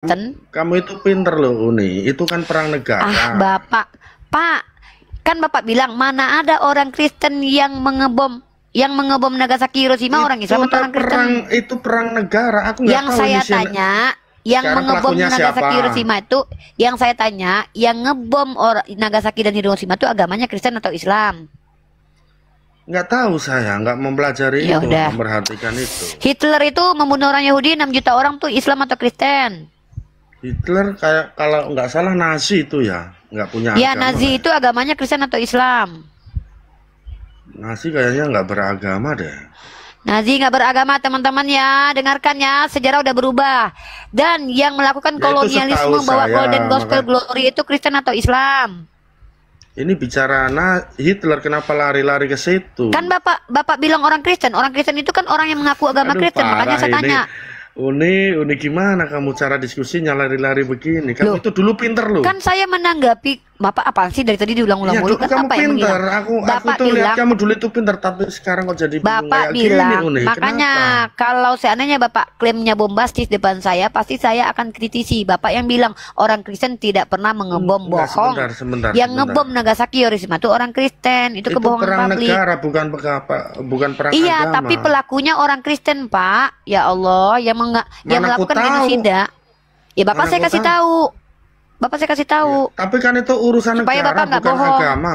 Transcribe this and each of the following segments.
Kamu itu pinter loh, Uni. Itu kan perang negara. Bapak, Pak, kan Bapak bilang mana ada orang Kristen yang mengebom Nagasaki Hiroshima, orang Islam atau orang Kristen? Itu perang negara. Aku nggak Yang tahu saya tanya, yang mengebom Nagasaki Hiroshima itu, yang saya tanya, yang ngebom Nagasaki dan Hiroshima itu agamanya Kristen atau Islam? Nggak tahu, saya nggak mempelajari Ya itu, udah. memperhatikan itu. Hitler itu membunuh orang Yahudi 6 juta orang tuh Islam atau Kristen? Hitler kayak kalau nggak salah Nazi itu ya, nggak punya Ya, agama. Nazi itu agamanya Kristen atau Islam? Nazi kayaknya nggak beragama deh. Nazi nggak beragama, teman-teman ya, dengarkan ya, sejarah udah berubah. Dan yang melakukan Ya, kolonialisme bawa saya, Golden Gospel Glory itu Kristen atau Islam? Ini bicara Hitler, kenapa lari-lari ke situ? Kan Bapak bilang orang Kristen itu kan orang yang mengaku agama Kristen, makanya saya tanya. Uni gimana kamu cara diskusinya lari-lari begini? Kamu itu dulu pinter loh. Kan saya menanggapi, Bapak apaan sih dari tadi diulang-ulang Ya, mulu? kan Kan kamu apa yang pinter. bilang? Aku tuh lihat kamu dulu itu pinter, tapi sekarang kok jadi bingung Bapak kayak bilang, gini, Uni. makanya Kenapa? kalau seandainya Bapak klaimnya bombastis depan saya, pasti saya akan kritisi. Bapak yang bilang orang Kristen tidak pernah mengebom, bohong. Sebentar. Yang ngebom Nagasaki Hiroshima itu orang Kristen, itu kebohongan perang publik. negara, bukan perang Iya, agama. tapi pelakunya orang Kristen, Pak. Ya Allah, yang melakukan genosida. Ya Bapak saya kasih tahu. Bapak saya kasih tahu. Ya, tapi kan itu urusan supaya negara, Bapak nggak bukan bohong. agama.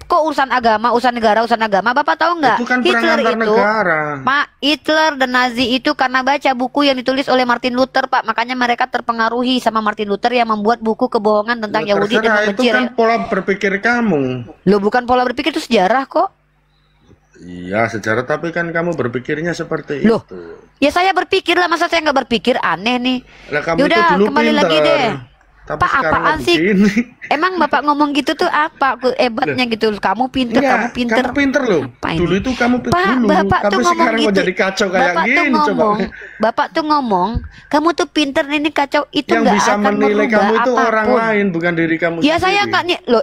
Kok urusan agama, urusan negara, urusan agama? Bapak tahu nggak? Itu kan perang antar negara. Pak, Hitler dan Nazi itu karena baca buku yang ditulis oleh Martin Luther, Pak. Makanya mereka terpengaruhi sama Martin Luther yang membuat buku kebohongan tentang Yahudi dan membenci. Itu kan pola berpikir kamu. Loh, bukan pola berpikir, itu sejarah kok. Iya, sejarah, tapi kan kamu berpikirnya seperti Loh, itu. Ya saya berpikir lah, masa saya nggak berpikir, aneh nih. Lah, kamu Yaudah, itu dulu kembali pinter. lagi deh. Tapi Pak, apaan sih? Emang Bapak ngomong gitu tuh apa hebatnya gitu? Kamu pinter, kamu pinter. Kamu pinter loh. Dulu itu kamu pinter Pak, dulu. Bapak tapi tuh ngomong sekarang gitu. kok jadi kacau kayak Bapak gini, tuh ngomong, coba. Bapak tuh ngomong, kamu tuh pinter, ini kacau, itu yang nggak bisa akan menilai merubah kamu itu apapun. orang lain, bukan diri kamu ya sendiri. saya nggak loh,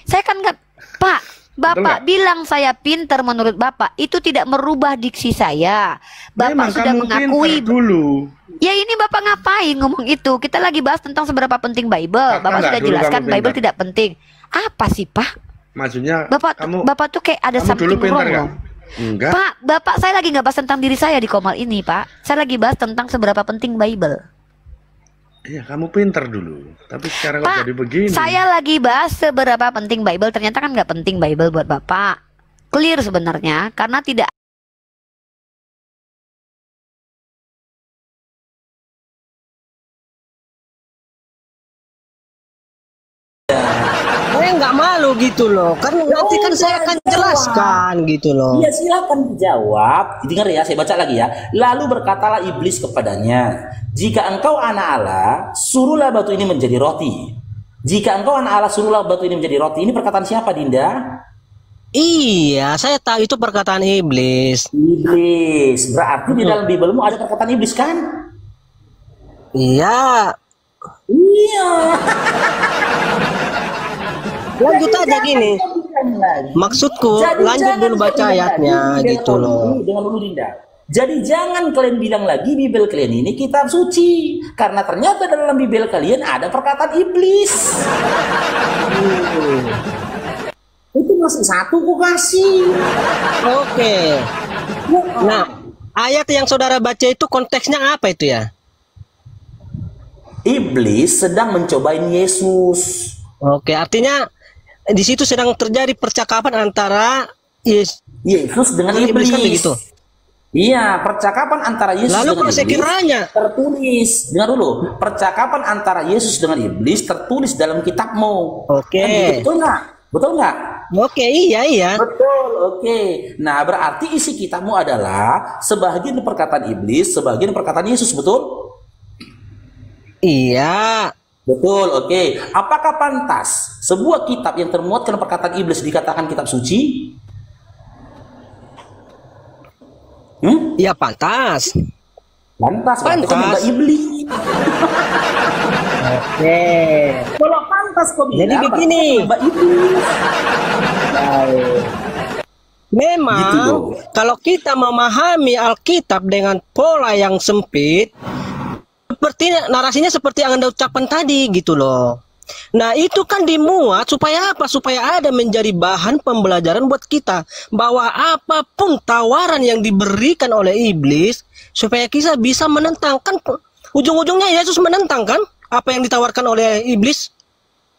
saya kan nggak, Pak. Bapak bilang saya pinter, menurut Bapak itu tidak merubah diksi saya. Bapak memang sudah kamu mengakui dulu. Ya ini Bapak ngapain ngomong itu? Kita lagi bahas tentang seberapa penting Bible. Bapak sudah jelaskan Bible tidak penting. Apa sih, Pak? Maksudnya Bapak tuh kayak ada something wrong loh. Enggak. Pak, Bapak saya lagi nggak bahas tentang diri saya di Komal ini, Pak. Saya lagi bahas tentang seberapa penting Bible. Iya, kamu pinter dulu. Tapi sekarang kok jadi begini. Saya lagi bahas seberapa penting Bible. Ternyata kan nggak penting Bible buat Bapak. Clear sebenarnya, karena tidak. Saya nggak malu gitu loh, kan nanti kan saya akan jelaskan gitu loh. Iya, silakan dijawab. Dengar ya, saya baca lagi ya. Lalu berkatalah iblis kepadanya, jika engkau anak Allah, suruhlah batu ini menjadi roti. Jika engkau anak Allah, suruhlah batu ini menjadi roti. Ini perkataan siapa, Dinda? Iya, saya tahu itu perkataan iblis. Iblis. Berarti di dalam Bibelmu ada perkataan iblis kan? Iya. Iya. Lanjut aja gini. Maksudku lanjut dulu baca ayatnya gitu loh. Dengan dulu, Dinda. Jadi jangan kalian bilang lagi Bibel kalian ini kitab suci, karena ternyata dalam Bibel kalian ada perkataan iblis. Itu masih satu kok kasih. Oke. Nah, ayat yang saudara baca itu konteksnya apa itu ya? Iblis sedang mencobain Yesus. Oke, artinya di situ sedang terjadi percakapan antara Yesus dengan iblis. Kan begitu? Iya, percakapan antara Yesus dengan iblis sekiranya tertulis. Dengar dulu, percakapan antara Yesus dengan iblis tertulis dalam kitabmu. Oke. Betul nggak? Betul nggak? Oke, iya. Betul, oke. Nah, berarti isi kitabmu adalah sebagian perkataan iblis, sebagian perkataan Yesus, betul? Iya. Betul, oke. Apakah pantas sebuah kitab yang termuatkan perkataan iblis dikatakan kitab suci? Iya, pantas. Pantas. Kan iblis. Oke. Kalau pantas kok bilang. Jadi begini. Memang gitu, kalau kita memahami Alkitab dengan pola yang sempit, seperti narasinya seperti yang Anda ucapkan tadi gitu loh. Nah, itu kan dimuat supaya apa? Supaya ada menjadi bahan pembelajaran buat kita bahwa apapun tawaran yang diberikan oleh iblis supaya kita bisa menentang. Kan ujung-ujungnya Yesus menentang kan apa yang ditawarkan oleh iblis?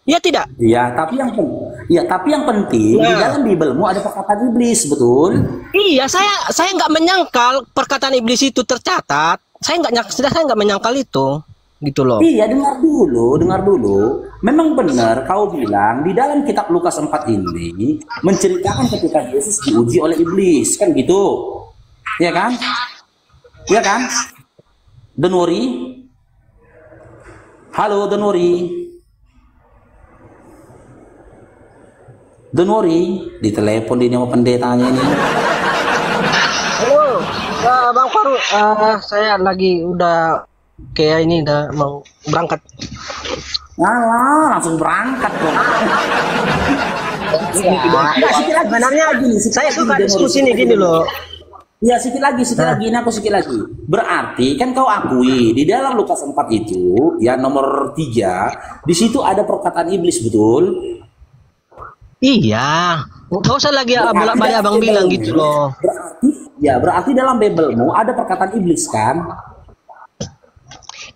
Ya tidak? Iya, tapi yang penting di dalam Bibelmu ada perkataan iblis, betul? Iya, saya nggak menyangkal perkataan iblis itu tercatat. Saya nggak menyangkal itu, gitu loh. Iya, dengar dulu. Memang benar kau bilang di dalam kitab Lukas 4 ini menceritakan ketika Yesus diuji oleh iblis, kan gitu? Iya kan? Iya kan? Denuri? Halo, Denuri? Denuri? Ditelepon ini sama pendetanya ini. Halo, Bang Faru, saya lagi udah kayak ini udah mau berangkat. Alah, langsung berangkat dong. Sedikit lagi. Sebenarnya gini, saya suka diskusi nih gini loh. Ya, sedikit lagi, ini aku sedikit lagi. Berarti kan kau akui di dalam Lukas 4 itu, ya nomor 3, di situ ada perkataan iblis, betul? Iya, nggak usah lagi bolak-balik abang bilang gitu loh. Berarti dalam Bibelmu ada perkataan iblis kan?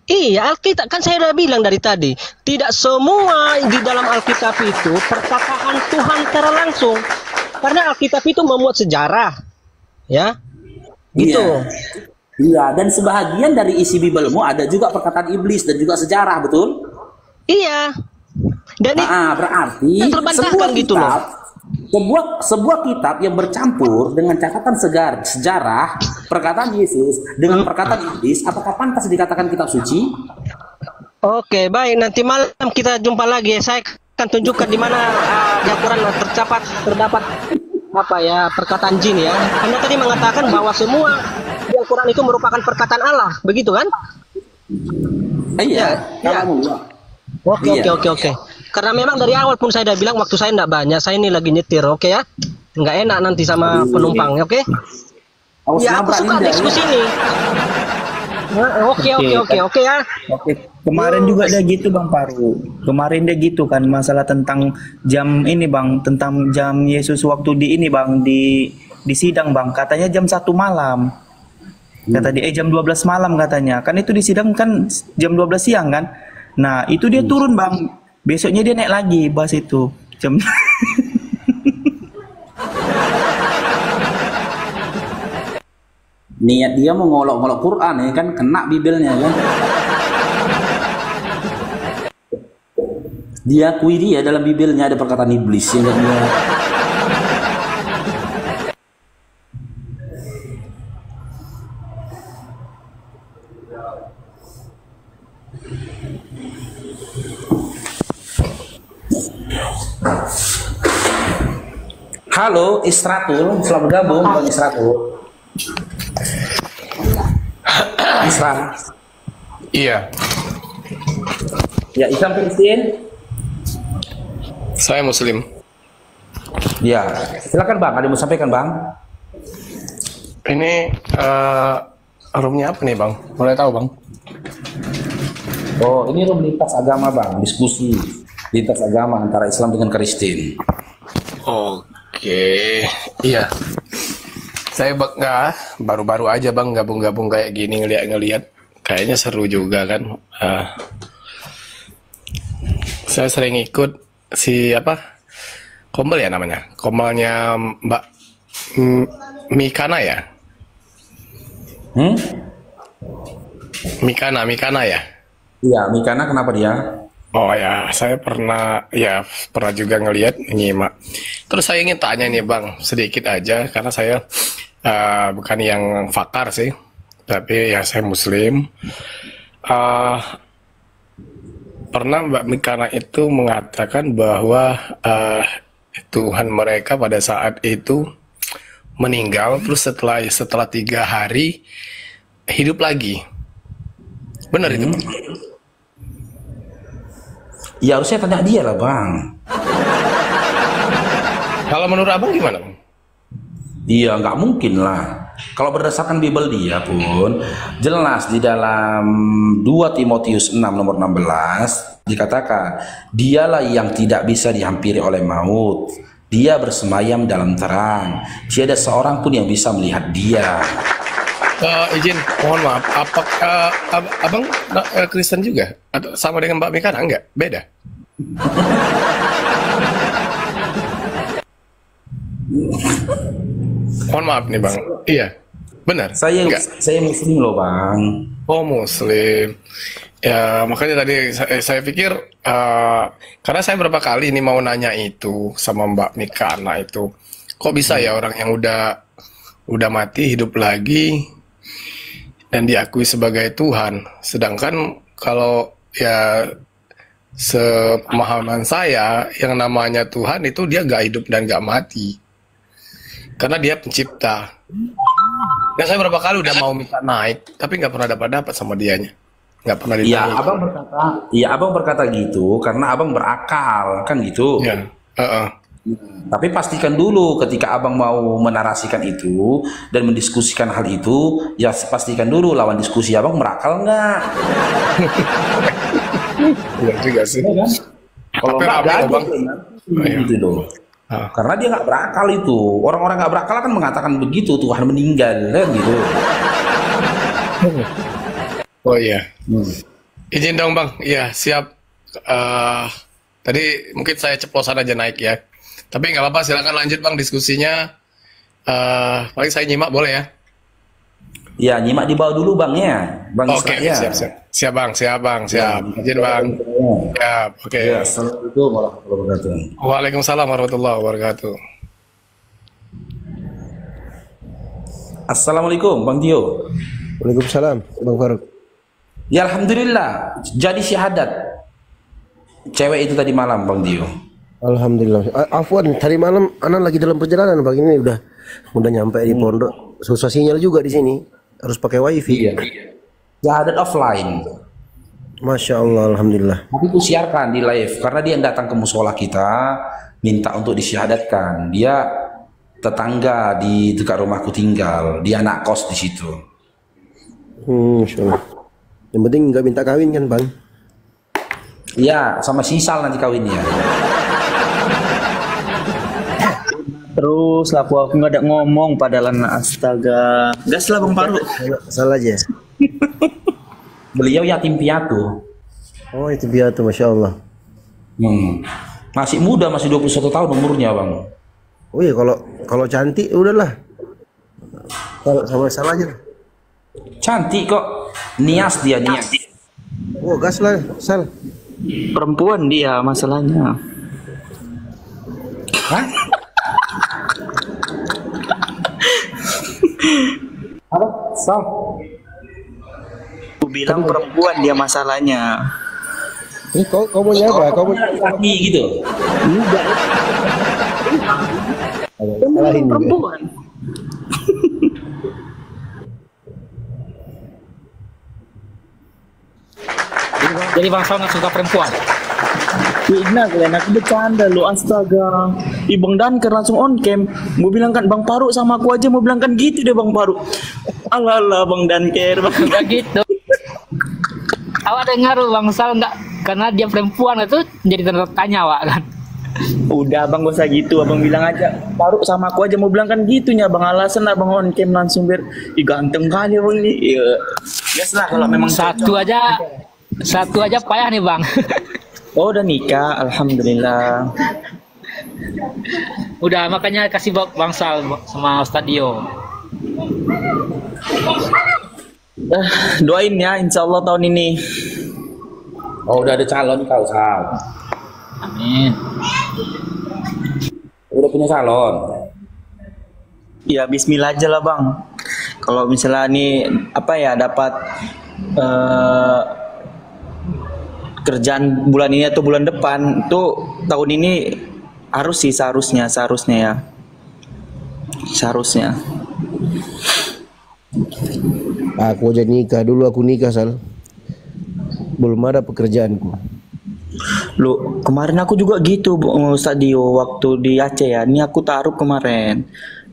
Iya, Alkitab kan saya udah bilang dari tadi, tidak semua di dalam Alkitab itu perkataan Tuhan secara langsung, karena Alkitab itu memuat sejarah, ya, gitu. Iya, dan sebahagian dari isi Bibelmu ada juga perkataan iblis dan juga sejarah, betul? Iya. Dan berarti terbantahkan gitu loh. Sebuah kitab yang bercampur dengan catatan sejarah, perkataan Yesus dengan perkataan iblis, apakah pantas dikatakan kitab suci? Oke, baik. Nanti malam kita jumpa lagi. Saya akan tunjukkan di mana di Al-Quran terdapat apa ya perkataan jin ya. Anda tadi mengatakan bahwa semua di Al-Quran itu merupakan perkataan Allah, begitu kan? Iya. Oke. Karena memang dari awal pun saya udah bilang waktu saya enggak banyak, saya ini lagi nyetir, oke ya? Nggak enak nanti sama penumpang, oke? Ya, aku suka diskusi ini. Oke ya. Oke, kemarin juga dia gitu Bang Faru. Kemarin dia gitu kan masalah tentang jam ini Bang, tentang jam Yesus waktu di ini Bang, di sidang Bang, katanya jam 1 malam. Kata dia jam 12 malam katanya. Kan itu di sidang kan jam 12 siang kan? Nah, itu dia turun Bang. Besoknya dia naik lagi bahas itu jam. Niat dia mau ngolok-ngolok Quran ya kan, kena Bibelnya kan. Dia akui dia dalam Bibelnya ada perkataan iblis yang dia. Halo Isratul, selamat bergabung Bang Isratul. Isra. Iya. Ya, Islam Filistin. Saya Muslim. Ya, silakan Bang, ada yang mau sampaikan Bang? Ini roomnya apa nih Bang? Boleh tahu Bang? Oh, ini room lintas agama Bang, diskusi lintas agama antara Islam dengan Kristen. Oke, iya. Saya baru-baru aja Bang gabung-gabung kayak gini ngeliat-ngeliat. Kayaknya seru juga kan. Saya sering ikut si Komel ya namanya. Komelnya Mbak Mikana ya? Mikana ya? Iya, Mikana kenapa dia? Oh ya, saya pernah juga ngelihat nyimak. Terus saya ingin tanya nih Bang, sedikit aja karena saya bukan yang fakar sih, tapi ya saya Muslim. Pernah Mbak Mikana itu mengatakan bahwa Tuhan mereka pada saat itu meninggal, terus setelah 3 hari hidup lagi. Benar itu Bang? Ya harusnya tanya dia lah Bang. Kalau menurut Abang gimana Bang? Iya, nggak mungkin lah. Kalau berdasarkan Bible dia pun jelas di dalam 2 Timotius 6 nomor 16 dikatakan, dialah yang tidak bisa dihampiri oleh maut. Dia bersemayam dalam terang. Tiada seorang pun yang bisa melihat dia. Izin, mohon maaf, apakah abang Kristen juga? Atau sama dengan Mbak Mika? Enggak, beda. Mohon maaf nih bang. Iya, benar. Saya Enggak. saya Muslim loh bang. Oh Muslim. Ya makanya tadi saya pikir karena saya berapa kali ini mau nanya itu sama Mbak Mika anak itu, kok bisa ya orang yang udah mati hidup lagi dan diakui sebagai Tuhan, sedangkan kalau ya sepemahaman saya yang namanya Tuhan itu dia gak hidup dan gak mati karena dia pencipta. Dan saya berapa kali udah mau minta naik tapi nggak pernah dapat sama dianya, nggak pernah Iya, ditanya. abang berkata gitu karena abang berakal kan gitu. Ya, Tapi pastikan dulu ketika abang mau menarasikan itu dan mendiskusikan hal itu, ya pastikan dulu lawan diskusi abang berakal nggak. iya juga sih. Kalau Tapi nggak rame loh, gagal Bang. gitu loh. Karena dia nggak berakal itu. Orang-orang nggak berakal kan mengatakan begitu, Tuhan meninggal kan gitu. Oh iya. Izin dong bang, iya siap. Tadi mungkin saya ceplosan aja naik ya. Tapi nggak apa-apa, silakan lanjut bang diskusinya. Paling saya nyimak boleh ya? Ya nyimak di bawah dulu bang ya, bang Oke, Israel. siap bang, siap. Izin bang. Siap, oke. Ya, assalamualaikum warahmatullahi wabarakatuh. Waalaikumsalam warahmatullahi wabarakatuh. Assalamualaikum bang Tio. Waalaikumsalam, Bang Faruk. Ya alhamdulillah, jadi syahadat cewek itu tadi malam bang Tio. Alhamdulillah. Afwan, tadi malam anak lagi dalam perjalanan, Bang. Ini udah nyampe di pondok. Susah sinyal juga di sini. Harus pakai wifi. Iya. Syahadat offline. Masya Allah, alhamdulillah. Tapi itu siarkan di live karena dia datang ke musola kita minta untuk disyahadatkan. Dia tetangga di dekat rumahku tinggal. Dia anak kos di situ. Masya Allah. Yang penting nggak minta kawin kan, Bang? Iya, sama sisal nanti kawinnya. Terus lah aku nggak ada ngomong padahal astaga. Gas lah Bang Faruk. Salah aja. Beliau yatim piatu. Oh, itu biasa, Masya Allah. Masih muda, masih 21 tahun umurnya, Bang. Oh iya, kalau cantik udahlah. Kalau sama salah aja. Cantik kok. Nias dia, nias. Oh, gas lah, Sal. Perempuan dia masalahnya. Hah? Apa? Sal? Aku bilang perempuan dia masalahnya. Ini kau mau nyapa? Kau mau Kaki gitu. Enggak. salahin juga. Perempuan. Jadi Bang Sal nggak suka perempuan? Igna kalian aku bercanda lu astaga. Ibang Danker langsung on cam. Mau bilang kan Bang Faruk sama aku aja mau bilang kan gitu deh Bang Faruk. Alah Bang Danker. Enggak gitu. Awak dengar Bang Sal nggak, karena dia perempuan itu jadi tanda tanya awak kan. Udah Bang gak usah gitu, Abang bilang aja Faruk sama aku aja mau bilang kan gitunya Bang, alasan Abang on cam langsung biar ganteng kali Bang ini. Iya. Yes lah kalau memang Satu aja payah nih Bang. Oh udah nikah, alhamdulillah. Udah makanya kasih Bang Sal sama Stadio. Doain ya insya Allah tahun ini. Oh, udah ada calon kau, Sal. Amin. Udah punya calon. Ya bismillah aja lah Bang. Kalau misalnya nih apa ya dapat kerjaan bulan ini atau bulan depan tuh tahun ini harus sih seharusnya ya. Seharusnya. Aku aja nikah dulu, aku nikah Sal. Belum ada pekerjaanku. Lu kemarin aku juga gitu Stadio waktu di Aceh ya. Ini aku taruh kemarin.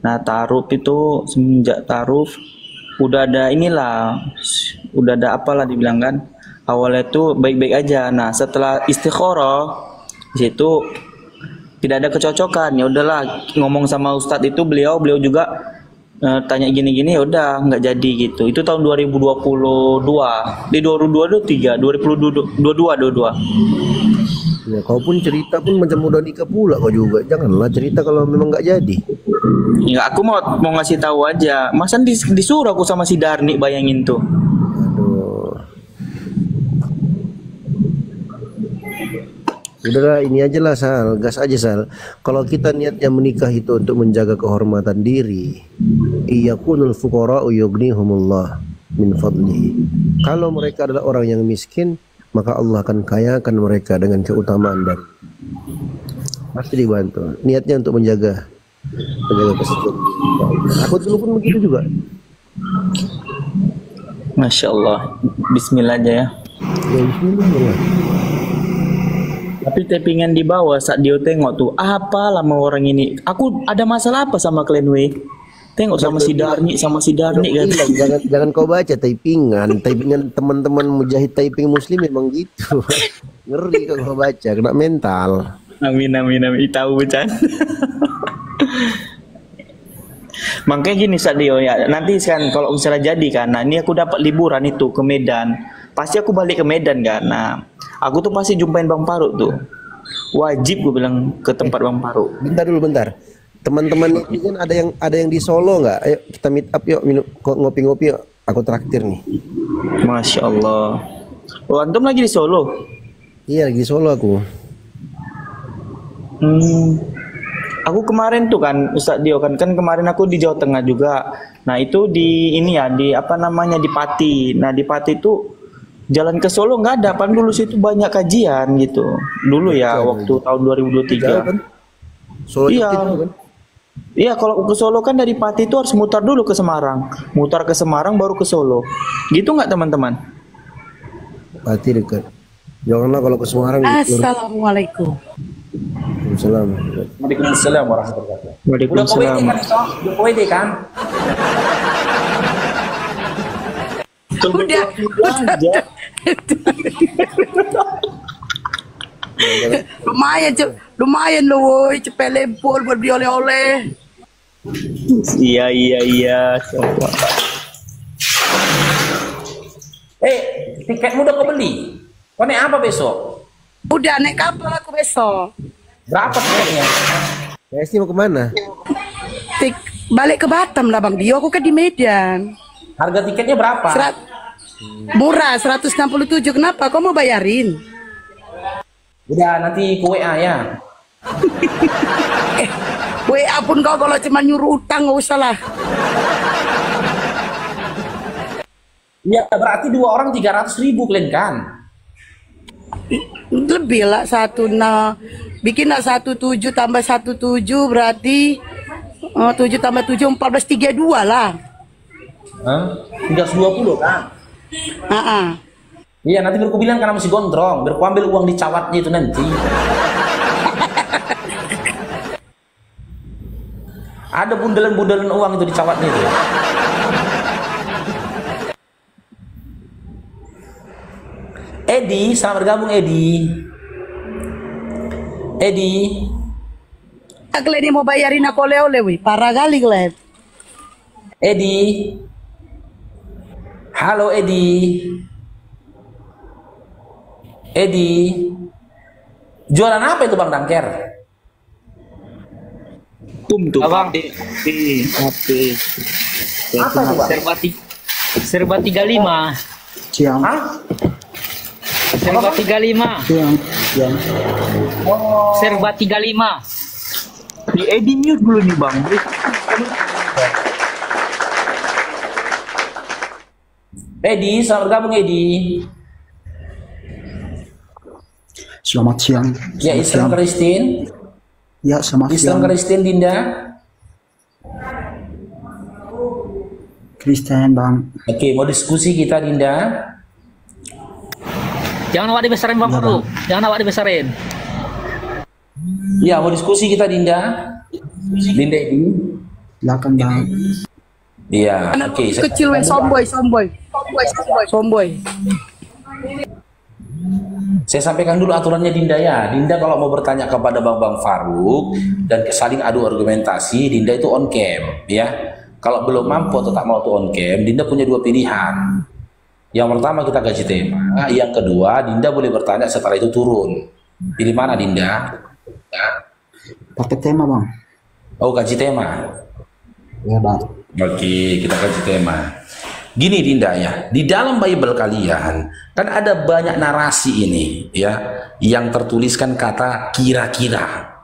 Nah, ta'aruf itu semenjak ta'aruf udah ada inilah, udah ada apalah dibilang kan. Awalnya itu baik-baik aja. Nah, setelah istikharah di situ tidak ada kecocokan. Ya udahlah, ngomong sama ustadz itu beliau juga tanya gini-gini, ya udah nggak jadi gitu. Itu tahun 2022. Di 2023, 2022. Ya, kau pun cerita pun macam udah nikah pula kau juga. Janganlah cerita kalau memang nggak jadi. Ya, aku mau ngasih tahu aja. Masa disuruh aku sama si Darni, bayangin tuh. Aduh. Udahlah, ini aja lah Sal, gas aja Sal. Kalau kita niatnya menikah itu untuk menjaga kehormatan diri, iyakunul fuqara'u yughnihumullah min fadlihi. Kalau mereka adalah orang yang miskin, maka Allah akan kayakan mereka dengan keutamaan dan pasti dibantu. Niatnya untuk menjaga kesucian. Aku dulu pun begitu juga. Masya Allah. Bismillah aja ya. Ya, bismillah. Tapi tappingan di bawah saat dia tengok tuh, apa lama orang ini. Aku ada masalah apa sama kalian weh? Tengok sama si Darni kan. Jangan kau baca typingan teman-teman mujahid typing muslim memang gitu. Ngeri kalau kau baca, kena mental. Amin. Tahu bercanda. Makanya gini Sadio ya, nanti kan kalau misalnya jadi kan, nah ini aku dapat liburan itu ke Medan, pasti aku balik ke Medan kan. Nah, aku tuh pasti jumpain Bang Faruk tuh. Wajib gue bilang ke tempat Bang Faruk. Bentar. Teman-teman ini kan ada yang di Solo nggak? Ayo kita meet up yuk, minum ngopi-ngopi yuk. Aku traktir nih. Masya Allah. Oh, antum lagi di Solo? Iya, lagi di Solo aku. Aku kemarin tuh kan Ustadz Dio kan kemarin aku di Jawa Tengah juga. Nah, itu di ini ya, di apa namanya, di Pati. Nah, di Pati itu jalan ke Solo nggak ada, pan dulu situ banyak kajian gitu. Dulu ya, waktu tahun 2023. Kan? Solo iya. Kan? Iya, kalau ke Solo kan dari Pati itu harus mutar dulu ke Semarang. Mutar ke Semarang baru ke Solo. Gitu nggak teman-teman? Pati dekat. Janganlah kalau ke Semarang. Assalamualaikum. Waalaikumsalam warahmatullahi wabarakatuh. Waalaikumsalam. Udah PWD kan? Udah. Lumayan loh, woy. Cepet lempul buat beli oleh-oleh. Iya. Tiketmu udah kau beli? Kau naik apa besok? Udah naik kapal aku besok. Berapa tiketnya? Esti mau kemana? Balik ke Batam lah Bang Dio, aku kan di Medan. Harga tiketnya berapa? Murah, 167. Kenapa? Kau mau bayarin? Udah, nanti ke WA ya. WA pun kau kalau cuma nyuruh utang nggak usah lah. Ya berarti 2 orang 300.000 kalian kan? Lebih lah bikin lah 17 tambah 17 berarti 7 tambah 7 1432 lah. 320 kan? Iya, nanti biar ku bilang karena masih gondrong, biar ku ambil uang di cawatnya itu nanti. Ada bundalan-bundalan uang itu di cawatnya itu. Edi, selamat bergabung Edi. Kalian mau bayarin aku oleh-oleh, wih. Parah kali kalian. Edi. Halo Edi. Jualan apa itu Bang Dangker? Tuh Abang. Apa itu Bang? Serba 35. Siang. Hah? Serba 35. Siang. Serba 35. Di Edi mute dulu nih Bang. Edi, selamat bergabung Edi. Selamat siang. Ya, Islam Kristin. Ya, selamat Islam siang. Kristin Dinda. Kristen, Bang. Oke, mau diskusi kita Dinda. Jangan awak dibesarin Bang Faruk. Jangan awak dibesarin. Ya, mau diskusi kita Dinda. Dinda Edi. Silakan bang. Iya, Anak oke. kecil yang somboy. Saya sampaikan dulu aturannya Dinda ya. Dinda kalau mau bertanya kepada Bang Faruk dan saling adu argumentasi, Dinda itu on cam ya. Kalau belum mampu atau tak mau tuh on cam, Dinda punya dua pilihan. Yang pertama kita gaji tema, yang kedua Dinda boleh bertanya setelah itu turun. Pilih mana Dinda? Pakai tema bang. Oh, gaji tema. Ya bang. Oke, kita gaji tema. Gini Dinda ya, di dalam Bible kalian kan ada banyak narasi ini ya, yang tertuliskan kata kira-kira.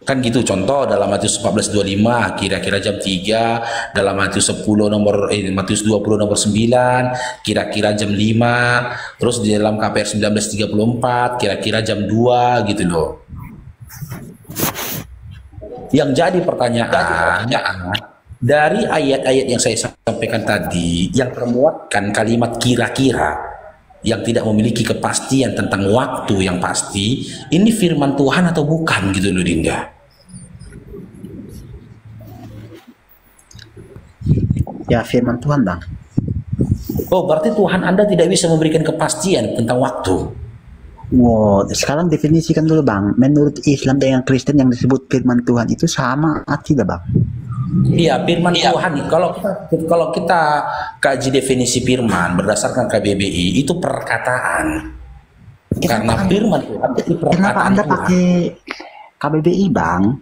Kan gitu, contoh dalam Matius 14:25 kira-kira jam 3, dalam Matius 10 nomor Matius 20 nomor 9 kira-kira jam 5, terus di dalam KPR 19:34 kira-kira jam 2 gitu loh. Yang jadi pertanyaan dari ayat-ayat yang saya sampaikan tadi yang termuatkan kalimat kira-kira yang tidak memiliki kepastian tentang waktu yang pasti, ini firman Tuhan atau bukan gitu loh Dinda? Ya firman Tuhan bang. Oh, berarti Tuhan Anda tidak bisa memberikan kepastian tentang waktu. Wow, sekarang definisikan dulu bang. Menurut Islam dengan Kristen yang disebut firman Tuhan itu sama tidak bang? Iya, firman Tuhan. Kalau kita kaji definisi firman berdasarkan KBBI itu perkataan. Karena firman Tuhan itu perkataan. Kenapa Anda Tuhan. pakai KBBI bang?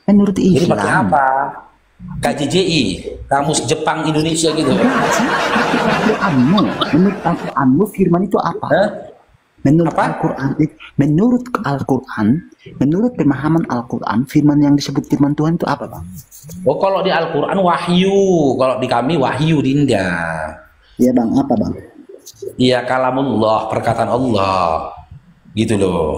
Menurut Jadi Islam. pakai apa? KJJI, Kamus Jepang Indonesia gitu. Menurut Al-Quranmu firman itu apa? Menurut Al-Quran, menurut pemahaman Al-Quran, firman yang disebut firman Tuhan itu apa bang? Oh, kalau di Al-Quran wahyu, kalau di kami wahyu Dinda. Iya bang, apa bang? Iya, kalamullah, perkataan Allah, gitu loh.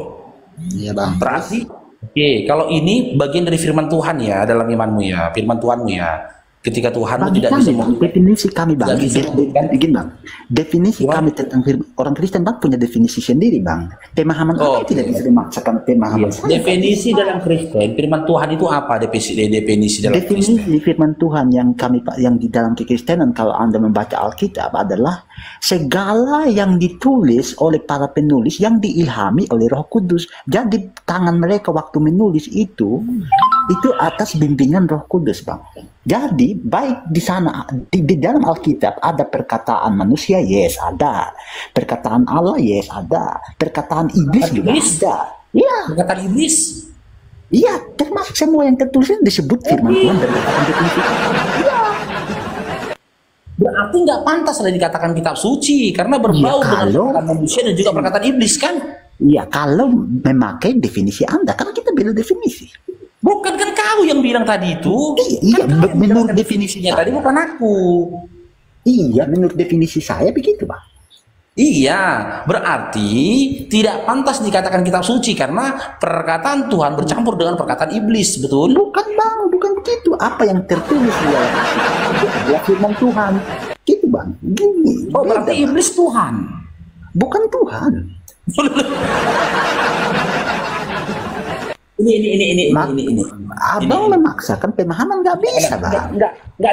Iya bang. Berarti, oke, kalau ini bagian dari firman Tuhan ya dalam imanmu ya, firman Tuhanmu ya. Ketika Tuhanmu Bagi tidak kami, bisa bang, definisi kami bang, Tidak bisa begini bang, definisi kami tentang orang Kristen bang punya definisi sendiri bang. Pemahaman apa tidak bisa dimaksakan pemahaman. Definisi dalam Kristen, firman Tuhan itu apa? Definisi dalam Kristen. Definisi firman Tuhan yang di dalam kekristenan kalau Anda membaca Alkitab adalah segala yang ditulis oleh para penulis yang diilhami oleh Roh Kudus. Jadi tangan mereka waktu menulis itu atas bimbingan Roh Kudus bang. Jadi baik di sana di dalam Alkitab ada perkataan manusia, yes ada. Perkataan Allah, yes ada. Perkataan iblis juga ada. Iya. Perkataan iblis. Iya, termasuk semua yang tertulis disebut firman Tuhan dan perkataan definisi. Iya. Berarti nggak pantas lah dikatakan kitab suci karena berbau dengan perkataan manusia dan juga perkataan iblis kan? Iya, kalau memakai definisi Anda, karena kita beda definisi. Bukan kan kau yang bilang tadi itu? Iya, kan menurut definisinya tadi bukan aku. Iya, menurut definisi saya begitu, Bang. Iya, berarti tidak pantas dikatakan kitab suci karena perkataan Tuhan bercampur dengan perkataan iblis, betul? Bukan, Bang, bukan begitu. Apa yang tertulis di dalam itu adalah firman Tuhan. Gitu, Bang. Gini. Oh, berarti iblis Tuhan. Bukan Tuhan. Ini. Abang memaksakan pemahaman nggak bisa, Bang. Nggak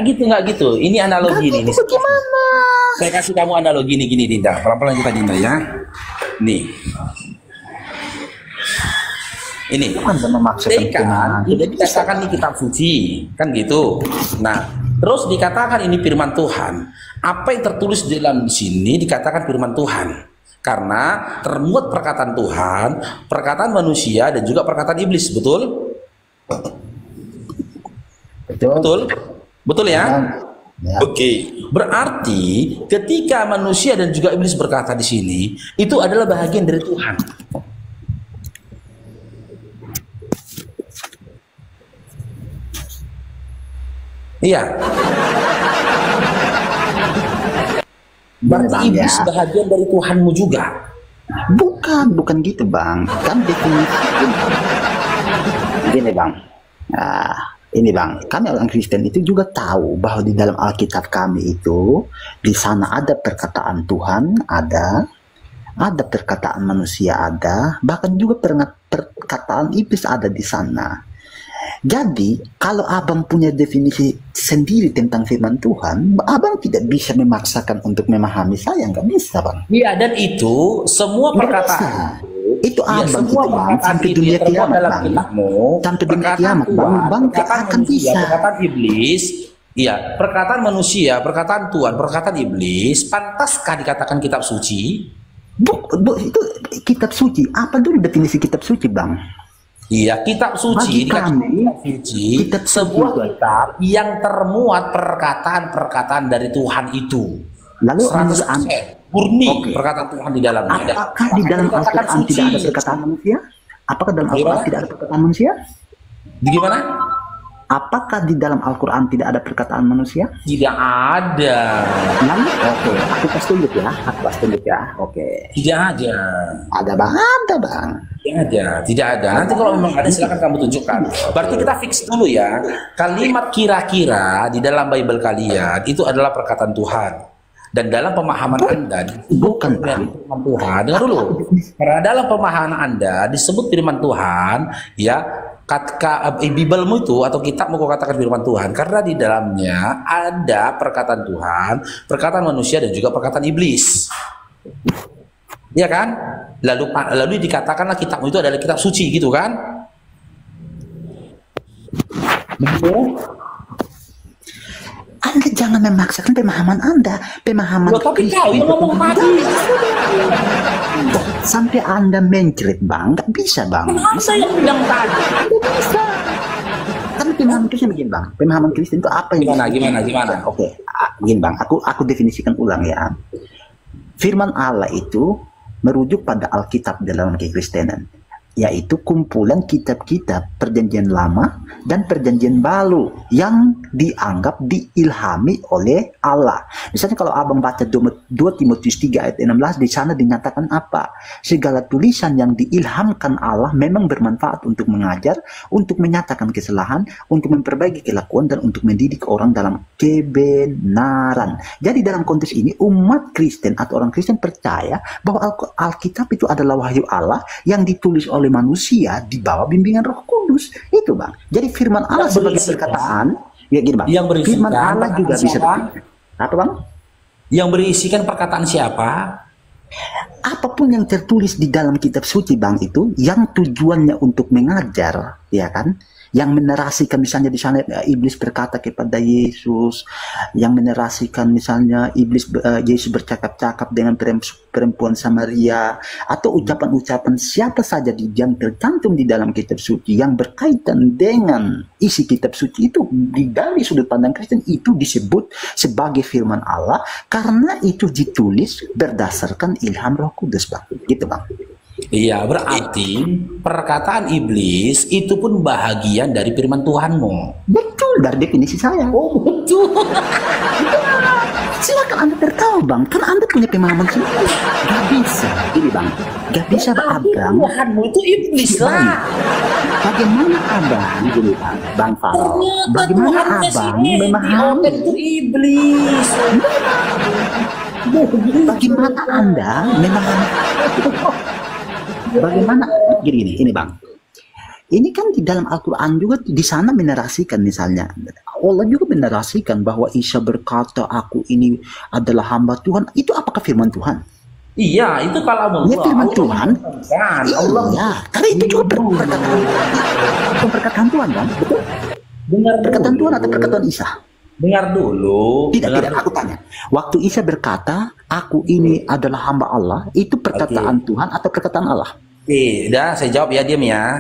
gitu. Ini analogi nih. Bagaimana? Saya kasih kamu analogi nih gini, Dinda. Pelan-pelan kita, Dinda ya. Nih. Ini. Anda memaksakan kan ini dikatakan di kitab suci, kan gitu. Nah, terus dikatakan ini firman Tuhan. Apa yang tertulis di dalam sini dikatakan firman Tuhan. Karena termuat perkataan Tuhan, perkataan manusia, dan juga perkataan iblis, betul? Betul ya? Ya. Oke. Berarti ketika manusia dan juga iblis berkata di sini, itu adalah bahagian dari Tuhan. Iya. Berarti iblis bahagian dari Tuhanmu juga. Bukan gitu, Bang. Kan definisi gini, Bang. Ini, Bang, kami orang Kristen itu juga tahu bahwa di dalam Alkitab kami itu di sana ada perkataan Tuhan, ada perkataan manusia, ada bahkan juga perkataan iblis ada di sana. Jadi, kalau abang punya definisi sendiri tentang firman Tuhan, abang tidak bisa memaksakan untuk memahami saya, nggak bisa, bang. Iya, dan itu semua Nggak perkataan bisa. Itu ya, abang semua gitu, bang. perkataan Sampai itu dunia yang termuat kiamat, dalam bang. kitabmu, Sampai dunia perkataan kiamat, bang. Tuhan, Bang nggak perkataan akan manusia, bisa. perkataan iblis, iya, perkataan manusia, perkataan Tuhan, perkataan iblis, pantaskah dikatakan kitab suci? Itu kitab suci. Apa dulu definisi kitab suci, bang? Iya, kitab suci, Bagi kami, kitab sebuah kitab yang termuat perkataan-perkataan dari Tuhan itu. Lalu 100% murni perkataan Tuhan di dalamnya. Apakah di dalam Al-Quran tidak ada perkataan manusia? Apakah dalam Al-Quran tidak ada perkataan manusia? Gimana? Apakah di dalam Al-Quran tidak ada perkataan manusia? Tidak ada. Lalu, aku kasih tunjuk ya. Tidak ada. Ada bang, ada bang. Tidak ada. Nanti kalau memang ada silakan kamu tunjukkan. Berarti kita fix dulu ya. Kalimat kira-kira di dalam Bible kalian itu adalah perkataan Tuhan. Dan dalam pemahaman Anda bukan firman Tuhan. Dengar dulu. Karena dalam pemahaman Anda disebut firman Tuhan, ya, Biblemu itu atau kitabmu kau katakan firman Tuhan karena di dalamnya ada perkataan Tuhan, perkataan manusia dan juga perkataan iblis. Iya kan? Lalu dikatakanlah kitabmu itu adalah kitab suci gitu kan? Anda jangan memaksakan pemahaman Anda, pemahaman tapi kau yang ngomong tadi. Sampai Anda mencret bang, nggak bisa bang. Masa yang bilang tadi? Nggak bisa. Kan pemahaman Kristen begini bang, pemahaman Kristen itu apa yang gimana? Oke, begini bang, aku definisikan ulang ya. Firman Allah itu merujuk pada Alkitab dalam kekristenan, yaitu kumpulan kitab-kitab perjanjian lama dan perjanjian baru yang dianggap diilhami oleh Allah. Misalnya kalau abang baca 2 Timotius 3 ayat 16, di sana dinyatakan apa? Segala tulisan yang diilhamkan Allah memang bermanfaat untuk mengajar, untuk menyatakan kesalahan, untuk memperbaiki kelakuan, dan untuk mendidik orang dalam kebenaran. Jadi dalam konteks ini umat Kristen atau orang Kristen percaya bahwa Alkitab itu adalah wahyu Allah yang ditulis oleh manusia di bawah bimbingan Roh Kudus. Itu bang. Jadi firman Allah sebagai perkataan, ya gini bang. Firman Allah juga bisa. Apa bang? Yang berisikan perkataan siapa? Apapun yang tertulis di dalam kitab suci bang itu, yang tujuannya untuk mengajar, ya kan? Yang menerasikan misalnya di sana iblis berkata kepada Yesus, yang menerasikan misalnya Yesus bercakap-cakap dengan perempuan Samaria, atau ucapan-ucapan siapa saja yang tercantum di dalam kitab suci yang berkaitan dengan isi kitab suci itu, dari sudut pandang Kristen itu disebut sebagai firman Allah karena itu ditulis berdasarkan ilham Roh Kudus bang. Gitu bang. Iya, berarti perkataan iblis itu pun bahagian dari firman Tuhanmu. Betul, dari definisi saya. Oh, betul. Silakan Anda tertawa bang, karena Anda punya pemahaman sendiri. Gak bisa, ini bang, gak bisa abang. Tuhanmu itu iblis lah. Bagaimana abang, gini bang Faro, bagaimana abang memahami itu iblis? Bagaimana Anda memahami? Bagaimana gini ini bang, ini kan di dalam Al-Quran juga di sana menarasikan, misalnya Allah juga menarasikan bahwa Isa berkata aku ini adalah hamba Tuhan. Itu apakah firman Tuhan? Iya, itu kalau ya, firman Tuhan Allah ya, karena itu juga perkataan Tuhan kan, betul? Perkataan Tuhan atau perkataan Isa? Dengar dulu. Tidak, aku tanya. Waktu Isa berkata, aku ini adalah hamba Allah, itu perkataan Tuhan atau perkataan Allah? Udah, saya jawab ya, diam ya.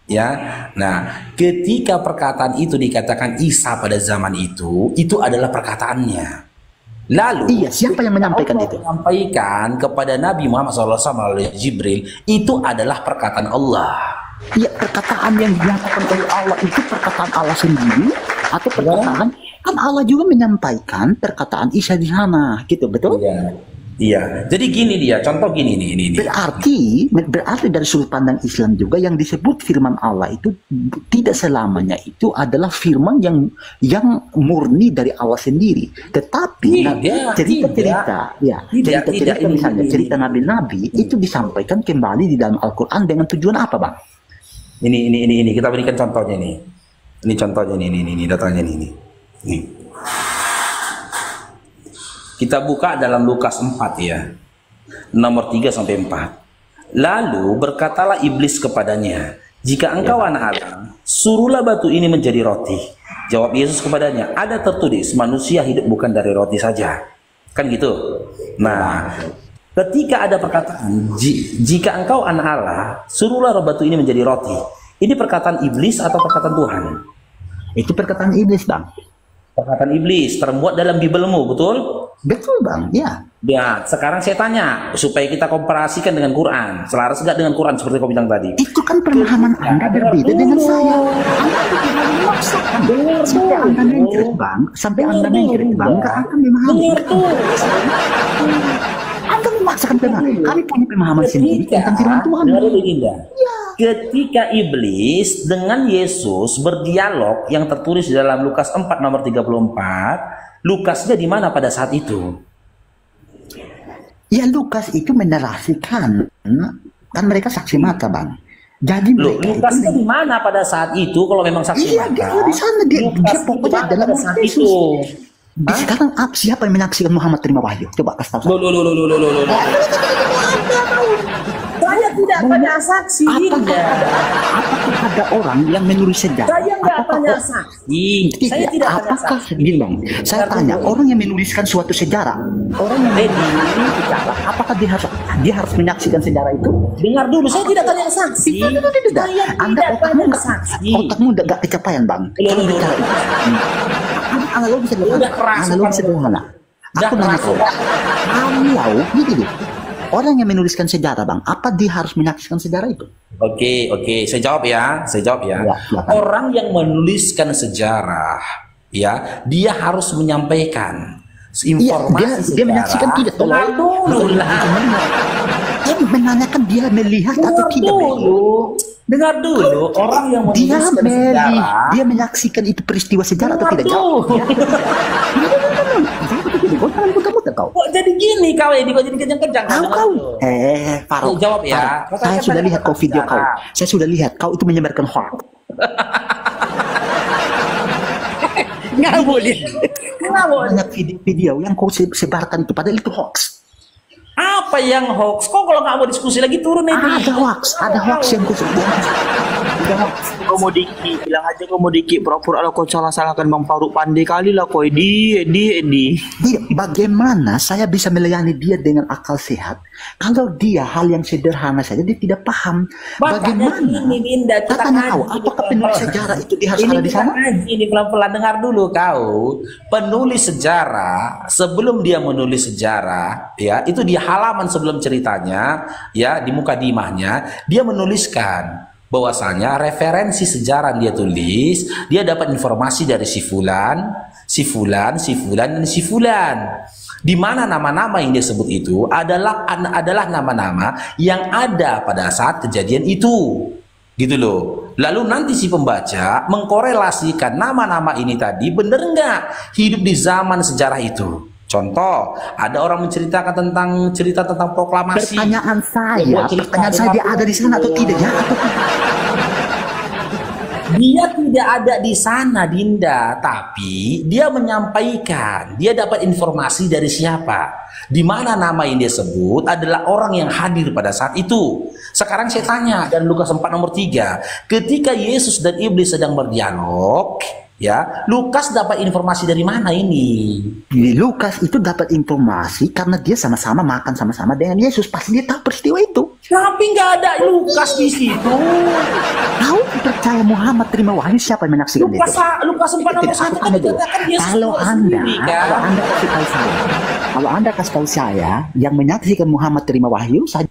Ya. Nah, ketika perkataan itu dikatakan Isa pada zaman itu adalah perkataannya. Lalu, iya, siapa yang menyampaikan itu? Menyampaikan kepada Nabi Muhammad SAW melalui Jibril, itu adalah perkataan Allah. Iya, perkataan yang dinyatakan oleh Allah itu perkataan Allah sendiri atau perkataan? Kan Allah juga menyampaikan perkataan Isa di sana, gitu, betul? Iya. Jadi gini dia, contoh gini nih. Berarti dari sudut pandang Islam juga yang disebut firman Allah itu tidak selamanya itu adalah firman yang murni dari Allah sendiri. Tetapi cerita-cerita misalnya cerita nabi-nabi itu disampaikan kembali di dalam Al-Quran dengan tujuan apa, bang? Ini kita berikan contohnya nih. Ini contohnya nih datanya nih. Nih. Kita buka dalam Lukas 4 ya. Nomor 3 sampai 4. Lalu berkatalah iblis kepadanya, "Jika engkau anak Allah, suruhlah batu ini menjadi roti." Jawab Yesus kepadanya, "Ada tertulis, manusia hidup bukan dari roti saja." Kan gitu. Nah, ketika ada perkataan, "Jika engkau anak Allah, suruhlah batu ini menjadi roti." Ini perkataan iblis atau perkataan Tuhan? Itu perkataan iblis, Bang. Perkataan iblis termuat dalam Bibelmu, betul? Betul, Bang. Ya. Ya, sekarang saya tanya supaya kita komparasikan dengan Quran. Selaras nggak dengan Quran seperti kau bilang tadi? Itu kan pemahaman Anda berbeda dengan saya. Anda memaksakan. Sampai Anda mengkritik, Bang. Sampai Anda mengkritik, Bang. Nggak akan memahami. Anda memaksakan pemahaman. Kami punya pemahaman sendiri tentang firman Tuhan. Ketika iblis dengan Yesus berdialog yang tertulis di dalam Lukas 4 nomor 34, Lukasnya di mana pada saat itu? Ya, Lukas itu menarasikan, kan mereka saksi mata, Bang. Jadi Lukasnya di mana pada saat itu kalau memang saksi mata? Iya, dia di sana, dia pokoknya dalam saat itu. Sekarang siapa yang menyaksikan Muhammad terima wahyu? Coba kasih tahu. Saya tidak tanya saksi. Apakah ada orang yang menulis sejarah? Saya nggak tanya saksi. Saya tidak tanya saksi. Gini, Bang, saya tanya orang yang menuliskan suatu sejarah, orang yang menulis sejarah, apakah dia harus menyaksikan sejarah itu? Dengar dulu, saya tidak tanya saksi. Tidak. Anda otakmu nggak kecapaian, Bang. Kalau bicara itu. Analogi sederhana. Aku nanya kau. Kalau gini, orang yang menuliskan sejarah, Bang, apa dia harus menyaksikan sejarah itu? Oke, saya jawab ya. Orang yang menuliskan sejarah, ya, dia harus menyampaikan informasi dia menyaksikan tidak. Dia menanyakan dia melihat atau tidak. Dengar dulu, orang yang menuliskan sejarah, dia menyaksikan itu peristiwa sejarah atau tidak? Kok jadi gini kau ini? Kok jadi kejang-kejang? Faruk, jawab ya. Saya sudah lihat kau video kau. Saya sudah lihat kau itu menyebarkan hoax. Nggak boleh. Banyak video yang kau sebarkan itu, padahal itu hoax. Apa yang hoax? Kok kalau nggak mau diskusi lagi turun ini? Ada hoax yang kau sebarkan. Kau mau diki, bilang aja kau mau diki, pura-pura kau salah-salahkan Bang Faruk, pandai kali lah kau. Bagaimana saya bisa melayani dia dengan akal sehat kalau dia hal yang sederhana saja dia tidak paham? Bagaimana? Kita tanya kau, apakah penulis sejarah itu dia harus ada di sana? Ini pelan-pelan, dengar dulu kau. Penulis sejarah sebelum dia menulis sejarah, ya, itu di halaman sebelum ceritanya, ya, di mukadimahnya dia menuliskan bahwasanya referensi sejarah dia tulis, dia dapat informasi dari si fulan, dan si fulan. Di mana nama-nama yang dia sebut itu adalah nama-nama yang ada pada saat kejadian itu. Gitu loh. Lalu nanti si pembaca mengkorelasikan nama-nama ini tadi bener nggak hidup di zaman sejarah itu. Contoh, ada orang menceritakan tentang proklamasi. Pertanyaan saya dia ada di sana atau tidak? Dia tidak ada di sana, Dinda, tapi dia menyampaikan, dia dapat informasi dari siapa, di mana nama yang dia sebut adalah orang yang hadir pada saat itu. Sekarang saya tanya, dan Lukas 4 nomor 3, ketika Yesus dan iblis sedang berdialog, ya, Lukas dapat informasi dari mana ini? Lukas itu dapat informasi karena dia sama-sama makan sama-sama dengan Yesus. Pasti dia tahu peristiwa itu. Tapi nggak ada Lukas di situ. Tahu percaya Muhammad terima wahyu, siapa yang menyaksikan itu? Lukas 4 nomor 1 kan dikatakan Yesus. Kalau Anda kasih tahu saya yang menyaksikan Muhammad terima wahyu, saya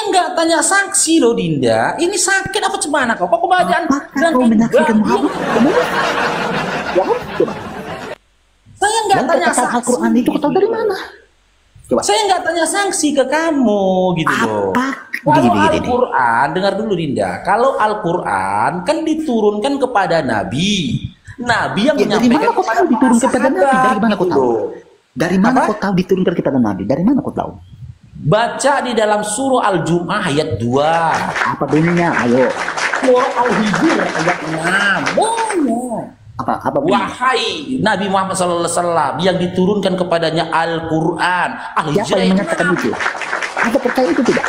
nggak tanya saksi loh, Dinda. Ini sakit apa cemana kau? Kok kebahagiaan? Kau menyaksikan Muhammad? Saya nggak tanya saksi. Al-Quran itu kau tahu dari mana? Coba. Saya nggak tanya saksi ke kamu, gitu loh. Kalau Al-Quran, dengar dulu Dinda. Kalau Al-Quran kan diturunkan kepada Nabi. Nabi yang menyampaikan kepada diturunkan kepada Nabi. Dari mana kau tahu? Dari mana kau tahu diturunkan kepada Nabi? Dari mana kau tahu? Baca di dalam surah Al-Jum'ah ayat 2. Apa bunyinya? Ayo. Surah Al-Hijr ayat 6. Banyak. Apa Wahai Nabi Muhammad SAW yang diturunkan kepadanya Al-Quran. Siapa yang menyatakan itu? Anda percaya itu tidak?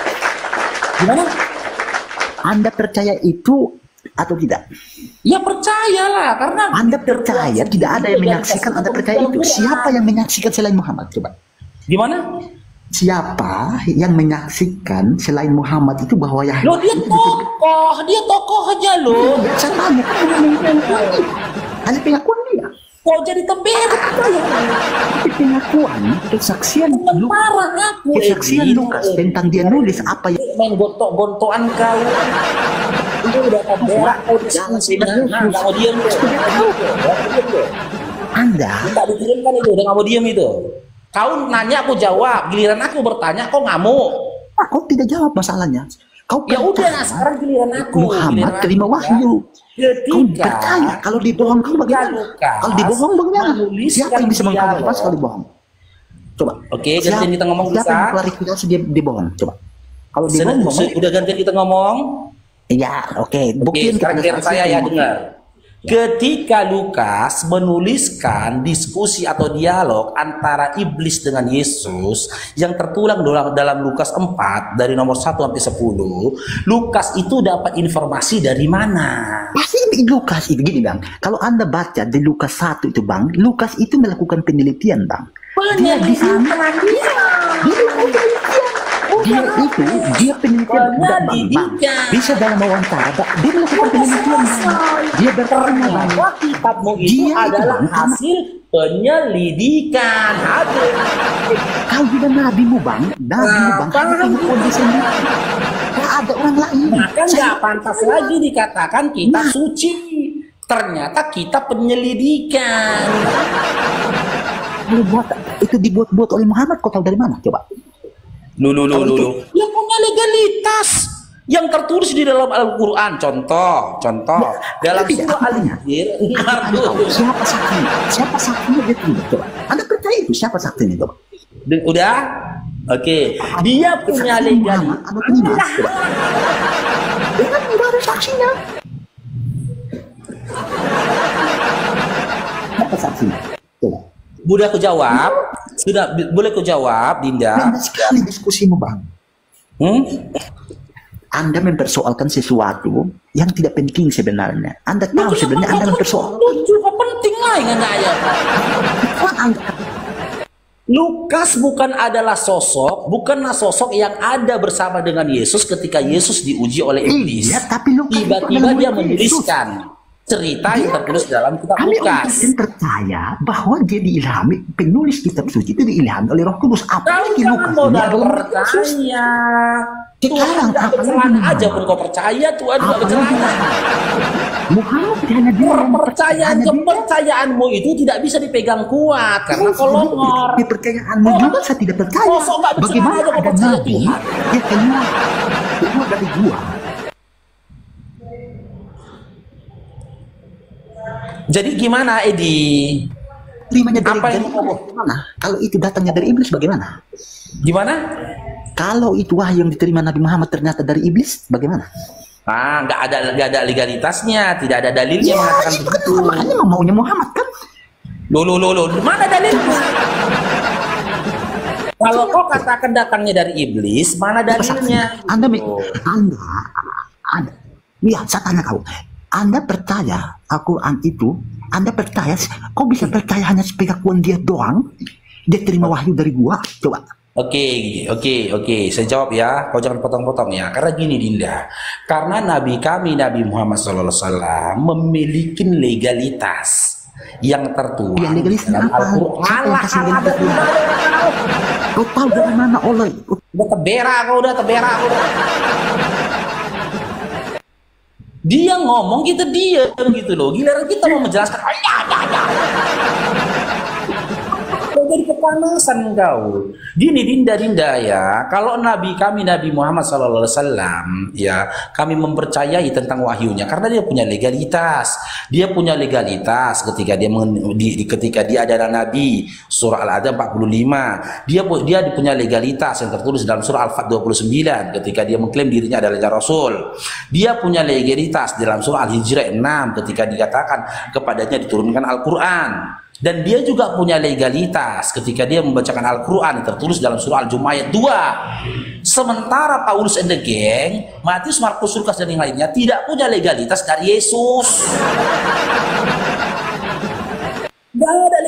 Gimana? Anda percaya itu atau tidak? Ya percayalah, karena Anda percaya tidak ada yang menyaksikan. Anda percaya itu? Siapa yang menyaksikan selain Muhammad? Coba. Gimana? Siapa yang menyaksikan selain Muhammad itu bahwa ya? Loh, dia tokoh aja loh. Saya tanya, hanya pengakuan dia. Kok jadi tembera? Tapi pengakuan, kesaksian Lukas tentang dia nulis apa yang main gontok-gontokan kau. Itu udah tembera, kau diskusi. Nah, mau diam tuh. Anda tak dikirimkan itu, udah nggak mau diam itu. Kau nanya aku jawab, giliran aku bertanya kau ngamuk. Kau tidak jawab masalahnya. Kau ya udah, nah sekarang giliran aku. Muhammad terima wahyu. Kau percaya kalau dibohong kau bagaimana? Kalau dibohong bagaimana? Siapa yang bisa mengklarifikasi kalau dibohong? Coba. Oke, gantian kita ngomong bisa. Siapa yang mengklarifikasi dia dibohong? Coba. Kalau dibohong, udah gantian kita ngomong. Iya, oke. Buktiin sekarang saya ya dengar. Ketika Lukas menuliskan diskusi atau dialog antara iblis dengan Yesus yang tertulang dalam Lukas 4 dari nomor 1 sampai 10, Lukas itu dapat informasi dari mana? Pasti Lukas itu gini Bang. Kalau Anda baca di Lukas 1 itu Bang, Lukas itu melakukan penelitian Bang. Dia di sana dia penelitian Bang. Bisa dalam wawancara dia melakukan penelitian dia bertanya bahwa kitabmu itu adalah hasil penyelidikan. Kau juga nabimu Bang, pengakuan dia sendiri. Gak ada orang lain. Maka nggak pantas lagi dikatakan kita suci. Ternyata kita penyelidikan. Itu dibuat-buat oleh Muhammad, kau tahu dari mana? Coba. Lu. Yang punya legalitas yang tertulis di dalam Al-Quran. Contoh dalam surah Al-Hijr. Siapa saksinya? Siapa saksinya dia tidak? Coba. Anda percaya itu siapa saksinya? Coba. Udah? Oke. Dia punya legalitas. Dia kan tidak ada saksinya. Siapa saksinya? Coba. Boleh aku jawab? Sudah, boleh aku jawab, Dinda? Rendah sekali diskusimu, Bang. Anda mempersoalkan sesuatu yang tidak penting sebenarnya. Anda tahu sebenarnya Anda mempersoalkan. Juga penting lah yang saya. Lukas bukanlah sosok yang ada bersama dengan Yesus ketika Yesus diuji oleh iblis. Iya, tapi tiba-tiba dia menuliskan cerita yang tertulis dalam kitab Lukas. Kami percaya bahwa dia diilhami, penulis kitab suci itu diilhami oleh Roh Kudus. Apalagi Lukas ini adalah percaya. Sekarang Tuhan aja pun kau percaya, Tuhan tidak bercelana. Muhammad hanya dia kepercayaanmu itu tidak bisa dipegang kuat karena kau longor. Kepercayaanmu juga saya tidak percaya. Bagaimana ada nabi yang keluar dari gua? Jadi gimana Edi? Terimanya dari mana? Kalau itu datangnya dari iblis bagaimana? Gimana? Kalau itu wahyu yang diterima Nabi Muhammad ternyata dari iblis bagaimana? Nggak ada legalitasnya, tidak ada dalilnya mengatakan begitu. Makanya maunya Muhammad kan? Loh, mana dalilnya? Kalau kau katakan datangnya dari iblis, mana dalilnya? Anda, ya saya tanya kau. Anda percaya Al-Quran itu? Anda percaya? Kok bisa percaya hanya pengakuan dia doang? Dia terima wahyu dari gua? Coba. Oke. Saya jawab ya. Kau jangan potong-potong ya. Karena gini Dinda. Karena Nabi kami Nabi Muhammad SAW memiliki legalitas yang tertuang ya, dalam Al-Quran. Kau tahu dari mana oleh? Udah tebera kau. Dia ngomong kita diam gitu loh. Giliran kita mau menjelaskan. Jadi kepanasan kau. Gini Dinda ya, kalau Nabi Muhammad SAW ya, kami mempercayai tentang wahyunya karena dia punya legalitas. Dia punya legalitas ketika ketika dia adalah Nabi, surah Al-Adab 45. Dia punya legalitas yang tertulis dalam surah Al-Fat 29 ketika dia mengklaim dirinya adalah Rasul. Dia punya legalitas dalam surah Al-Hijrah 6 ketika dikatakan kepadanya diturunkan Al-Quran. Dan dia juga punya legalitas ketika dia membacakan Al-Quran yang tertulis dalam surah Al-Jumu'ah ayat 2. Sementara Paulus and the gang, Matius, Markus, Lukas dan yang lainnya tidak punya legalitas dari Yesus. Gak ada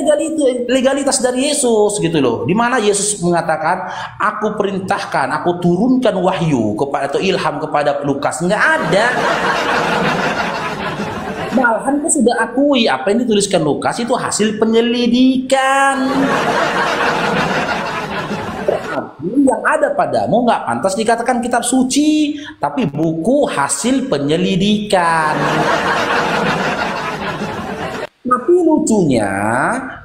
legalitas dari Yesus gitu loh. Dimana Yesus mengatakan, aku perintahkan, aku turunkan wahyu kepada atau ilham kepada Lukas. Nggak ada. Malahan aku sudah akui apa yang dituliskan Lukas itu hasil penyelidikan. Yang ada padamu nggak pantas dikatakan kitab suci, tapi buku hasil penyelidikan. Tapi lucunya,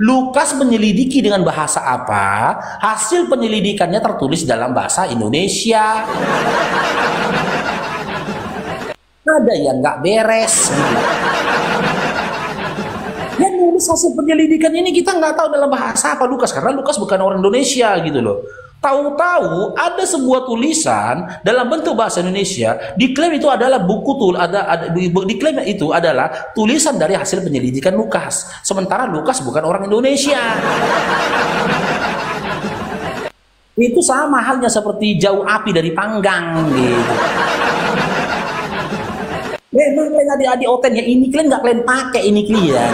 Lukas menyelidiki dengan bahasa apa? Hasil penyelidikannya tertulis dalam bahasa Indonesia. Ada yang nggak beres gitu. Yang nulis hasil penyelidikan ini kita nggak tahu dalam bahasa apa Lukas, karena Lukas bukan orang Indonesia gitu loh. Tahu-tahu ada sebuah tulisan dalam bentuk bahasa Indonesia diklaim itu adalah diklaim itu adalah tulisan dari hasil penyelidikan Lukas, sementara Lukas bukan orang Indonesia. Itu sama halnya seperti jauh api dari panggang gitu. Memang kalian adik-adik oten ya, ini kalian nggak kalian pakai ini kalian.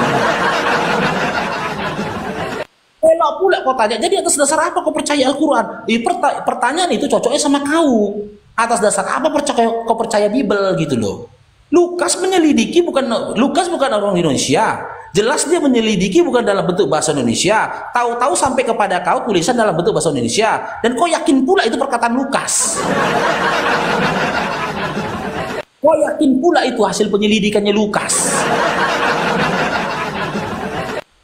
Kalau pula kau tanya, jadi atas dasar apa kau percaya Al-Quran? Pertanyaan itu cocoknya sama kau. Atas dasar apa kau percaya Bible gitu loh? Lukas bukan orang Indonesia. Jelas dia menyelidiki bukan dalam bentuk bahasa Indonesia. Tahu-tahu sampai kepada kau tulisan dalam bentuk bahasa Indonesia. Dan kau yakin pula itu perkataan Lukas. Kau yakin pula itu hasil penyelidikannya Lukas.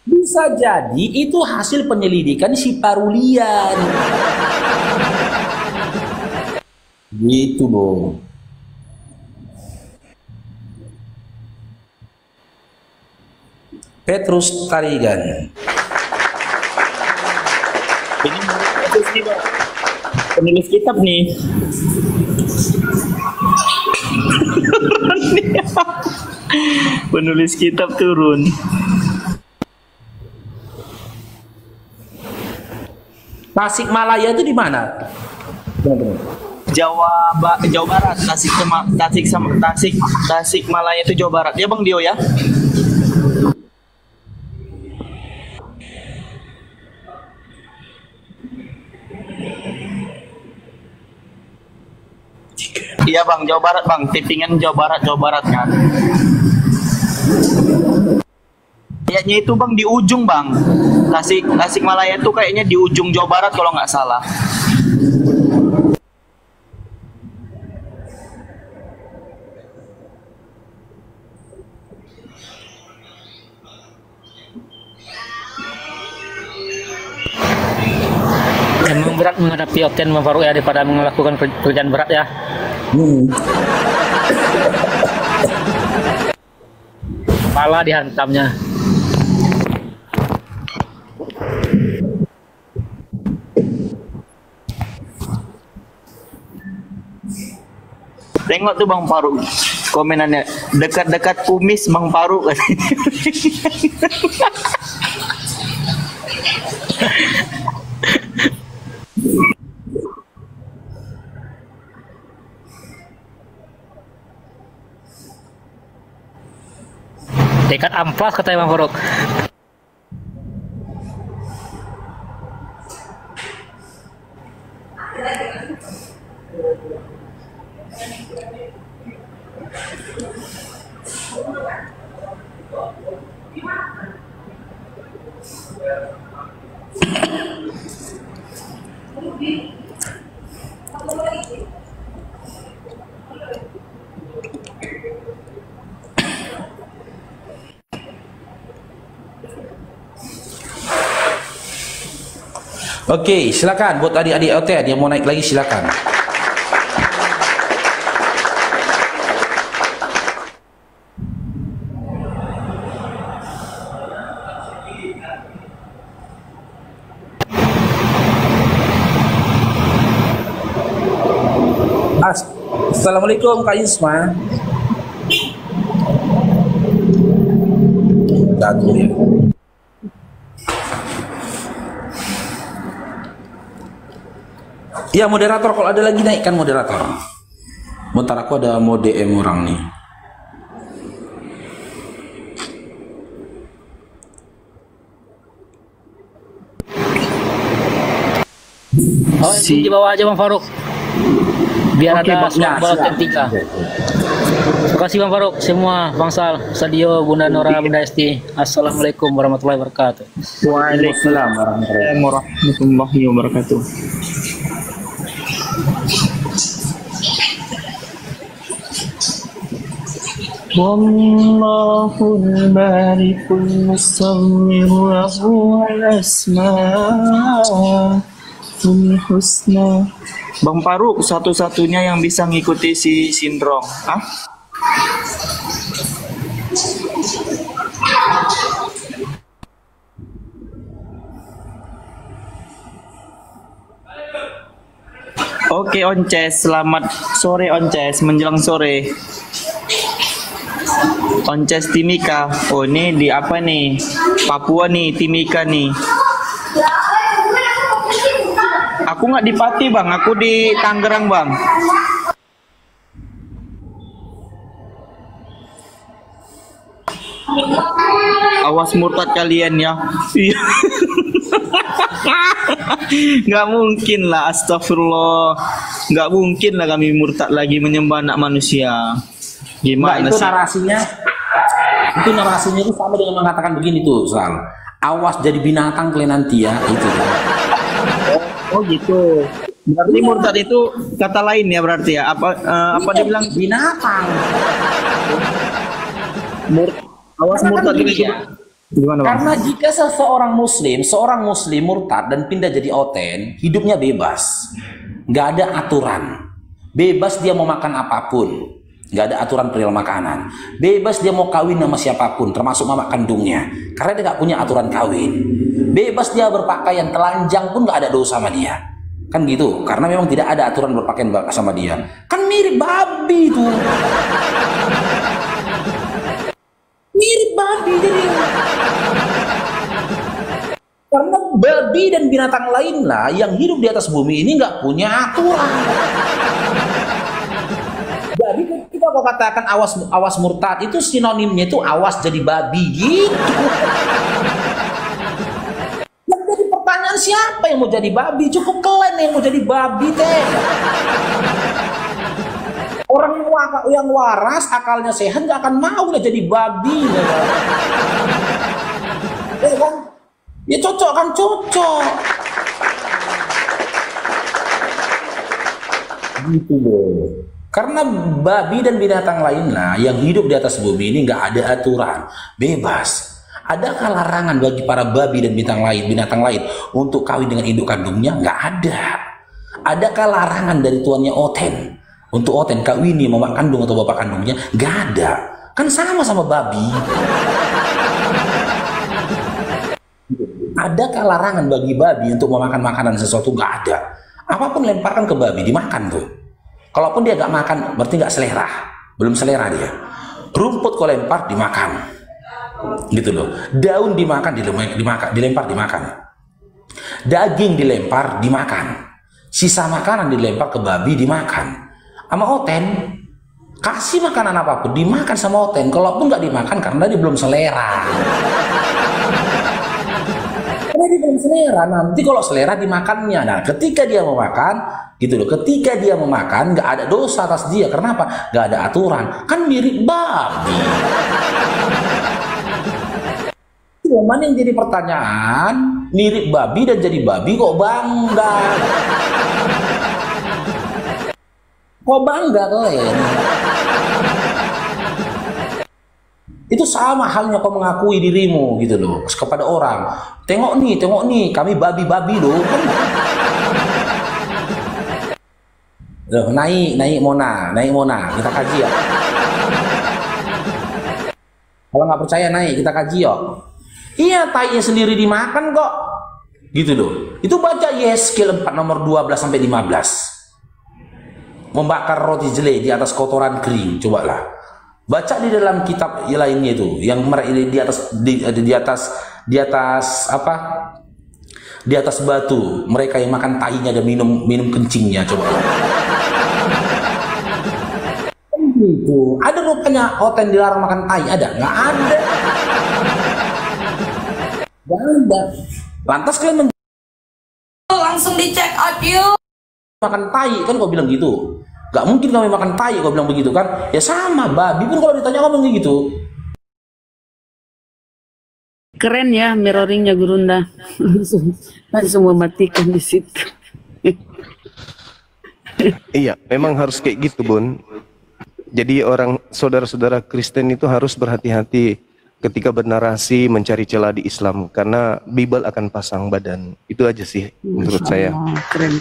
Bisa jadi itu hasil penyelidikan si Parulian. Gitu loh. Petrus Tarigan. Ini penulis kitab nih. Penulis kitab turun. Tasikmalaya itu di mana? Jawa Barat, Tasikmalaya itu Jawa Barat. Ya Bang Dio ya. Iya Bang, Jawa Barat Bang, tippingan Jawa Barat kan. Kayaknya itu Bang di ujung Bang. Tasikmalaya itu kayaknya di ujung Jawa Barat kalau nggak salah. Memang berat menghadapi Okten Bang Faruk ya, daripada melakukan pekerjaan berat ya. Kepala dihantamnya. Tengok tuh Bang Faruk komenannya, dekat-dekat kumis Bang Faruk. Dekat amplas katanya Bang Faruk. Oke, silakan buat adik-adik OTN yang mau naik lagi silakan. Assalamualaikum Kak Yusma. Dagu ya. Ya moderator, kalau ada lagi naikkan moderator. Bentar aku ada mau DM orang nih. Oh, di bawah aja Bang Faruk. Biar Oke, ada Bang. suara Ya, autentika. Terima kasih Bang Faruk, semua Bangsal, Sadio, Bunda Nora, Bunda Esti. Assalamualaikum warahmatullahi wabarakatuh. Waalaikumsalam warahmatullahi wabarakatuh. Wallahul balikul musawwir lahu al-asmaul husna. Bang Faruk satu-satunya yang bisa ngikuti si Sindrong. Hah? Oke Onces, selamat sore Onces, menjelang sore. Onces Timika, oh ini di apa nih? Papua nih, Timika nih. Aku nggak di Pati bang, aku di Tangerang bang. Awas murtad kalian ya. Iya. Nggak mungkin lah, astagfirullah. Nggak mungkin lah kami murtad lagi menyembah anak manusia. Gimana itu sih? narasinya itu sama dengan mengatakan begini tuh, Sal. Awas jadi binatang kalian nanti ya, itu. Oh gitu. Berarti murtad itu kata lain ya berarti ya? Apa dia bilang binatang? Awas murtad itu gimana bang? Karena jika seorang muslim murtad dan pindah jadi oten, hidupnya bebas, nggak ada aturan, bebas dia mau makan apapun, nggak ada aturan perihal makanan, bebas dia mau kawin sama siapapun, termasuk mama kandungnya, karena dia nggak punya aturan kawin, bebas dia berpakaian telanjang pun nggak ada dosa sama dia, kan gitu, karena memang tidak ada aturan berpakaian sama dia, kan mirip babi tuh. Mirip babi jadi. Karena babi dan binatang lain lah yang hidup di atas bumi ini nggak punya aturan. Jadi kita kalau katakan awas murtad itu sinonimnya itu awas jadi babi gitu. Yang jadi pertanyaan siapa yang mau jadi babi? Cukup kalian yang mau jadi babi teh. Orang yang waras, akalnya sehat, nggak akan mau lah jadi babi. Ya kan? Ya cocok kan, cocok. Gitu loh. Karena babi dan binatang lain lah yang hidup di atas bumi ini nggak ada aturan, bebas. Adakah larangan bagi para babi dan binatang lain untuk kawin dengan induk kandungnya? Nggak ada. Adakah larangan dari tuannya oten untuk oten kawini mama kandung atau bapak kandungnya? Nggak ada, kan sama-sama babi. Adakah larangan bagi babi untuk memakan makanan sesuatu? Nggak ada. Apapun lemparkan ke babi dimakan tuh. Kalaupun dia nggak makan berarti nggak selera, belum selera dia. Rumput kau lempar dimakan, gitu loh. Daun dimakan, dilempar dimakan. Daging dilempar dimakan. Sisa makanan dilempar ke babi dimakan. Sama oten, kasih makanan apapun dimakan sama oten, kalaupun nggak dimakan karena dia belum selera. Karena dia belum selera, nanti kalau selera dimakannya. Nah ketika dia mau makan, gitu loh, ketika dia mau makan nggak ada dosa atas dia. Kenapa? Nggak ada aturan, kan mirip babi. Cuman yang jadi pertanyaan, mirip babi dan jadi babi kok bangga? Kok bangga kalian? Itu sama halnya kau mengakui dirimu gitu loh kepada orang. Tengok nih, kami babi-babi loh. Loh, naik Mona, kita kaji ya. Kalau nggak percaya naik, kita kaji ya. Iya, tainya sendiri dimakan kok. Gitu loh. Itu baca Yeskel 4 nomor 12 sampai 15. Membakar roti jelek di atas kotoran kering, cobalah. Baca di dalam kitab lainnya itu, yang di atas batu, mereka yang makan tahinya dan minum kencingnya, coba. Gitu. Ada rupanya hotel dilarang makan tai, ada? Nggak ada. Nggak ada. Lantas kalian langsung di check out yuk. Makan tai kan kau bilang gitu. Gak mungkin kami makan tai kau bilang begitu kan. Ya sama, babi pun kalau ditanya ngomong gitu. Keren ya mirroringnya Gurunda. langsung mematikan di situ. Iya, memang harus kayak gitu, Bun. Jadi orang saudara-saudara Kristen itu harus berhati-hati ketika bernarasi mencari celah di Islam, karena Bible akan pasang badan. Itu aja sih menurut saya. Keren.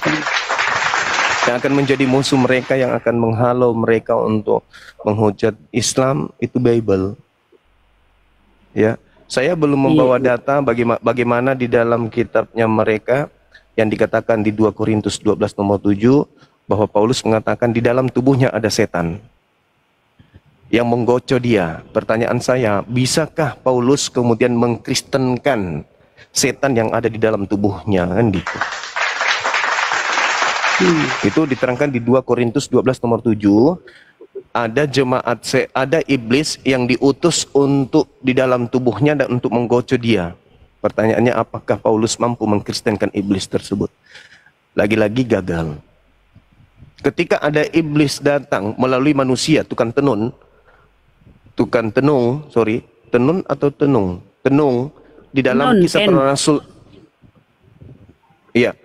Yang akan menjadi musuh mereka, yang akan menghalau mereka untuk menghujat Islam, itu Bible. Ya, saya belum membawa data bagaimana di dalam kitabnya mereka yang dikatakan di 2 Korintus 12 nomor 7 bahwa Paulus mengatakan di dalam tubuhnya ada setan yang menggocoh dia. Pertanyaan saya, bisakah Paulus kemudian mengkristenkan setan yang ada di dalam tubuhnya, kan gitu? Itu diterangkan di 2 Korintus 12 nomor 7. Ada ada iblis yang diutus untuk di dalam tubuhnya dan untuk menggocoh dia. Pertanyaannya, apakah Paulus mampu mengkristenkan iblis tersebut? Lagi-lagi gagal. Ketika ada iblis datang melalui manusia, tenung di dalam kisah para rasul. Iya.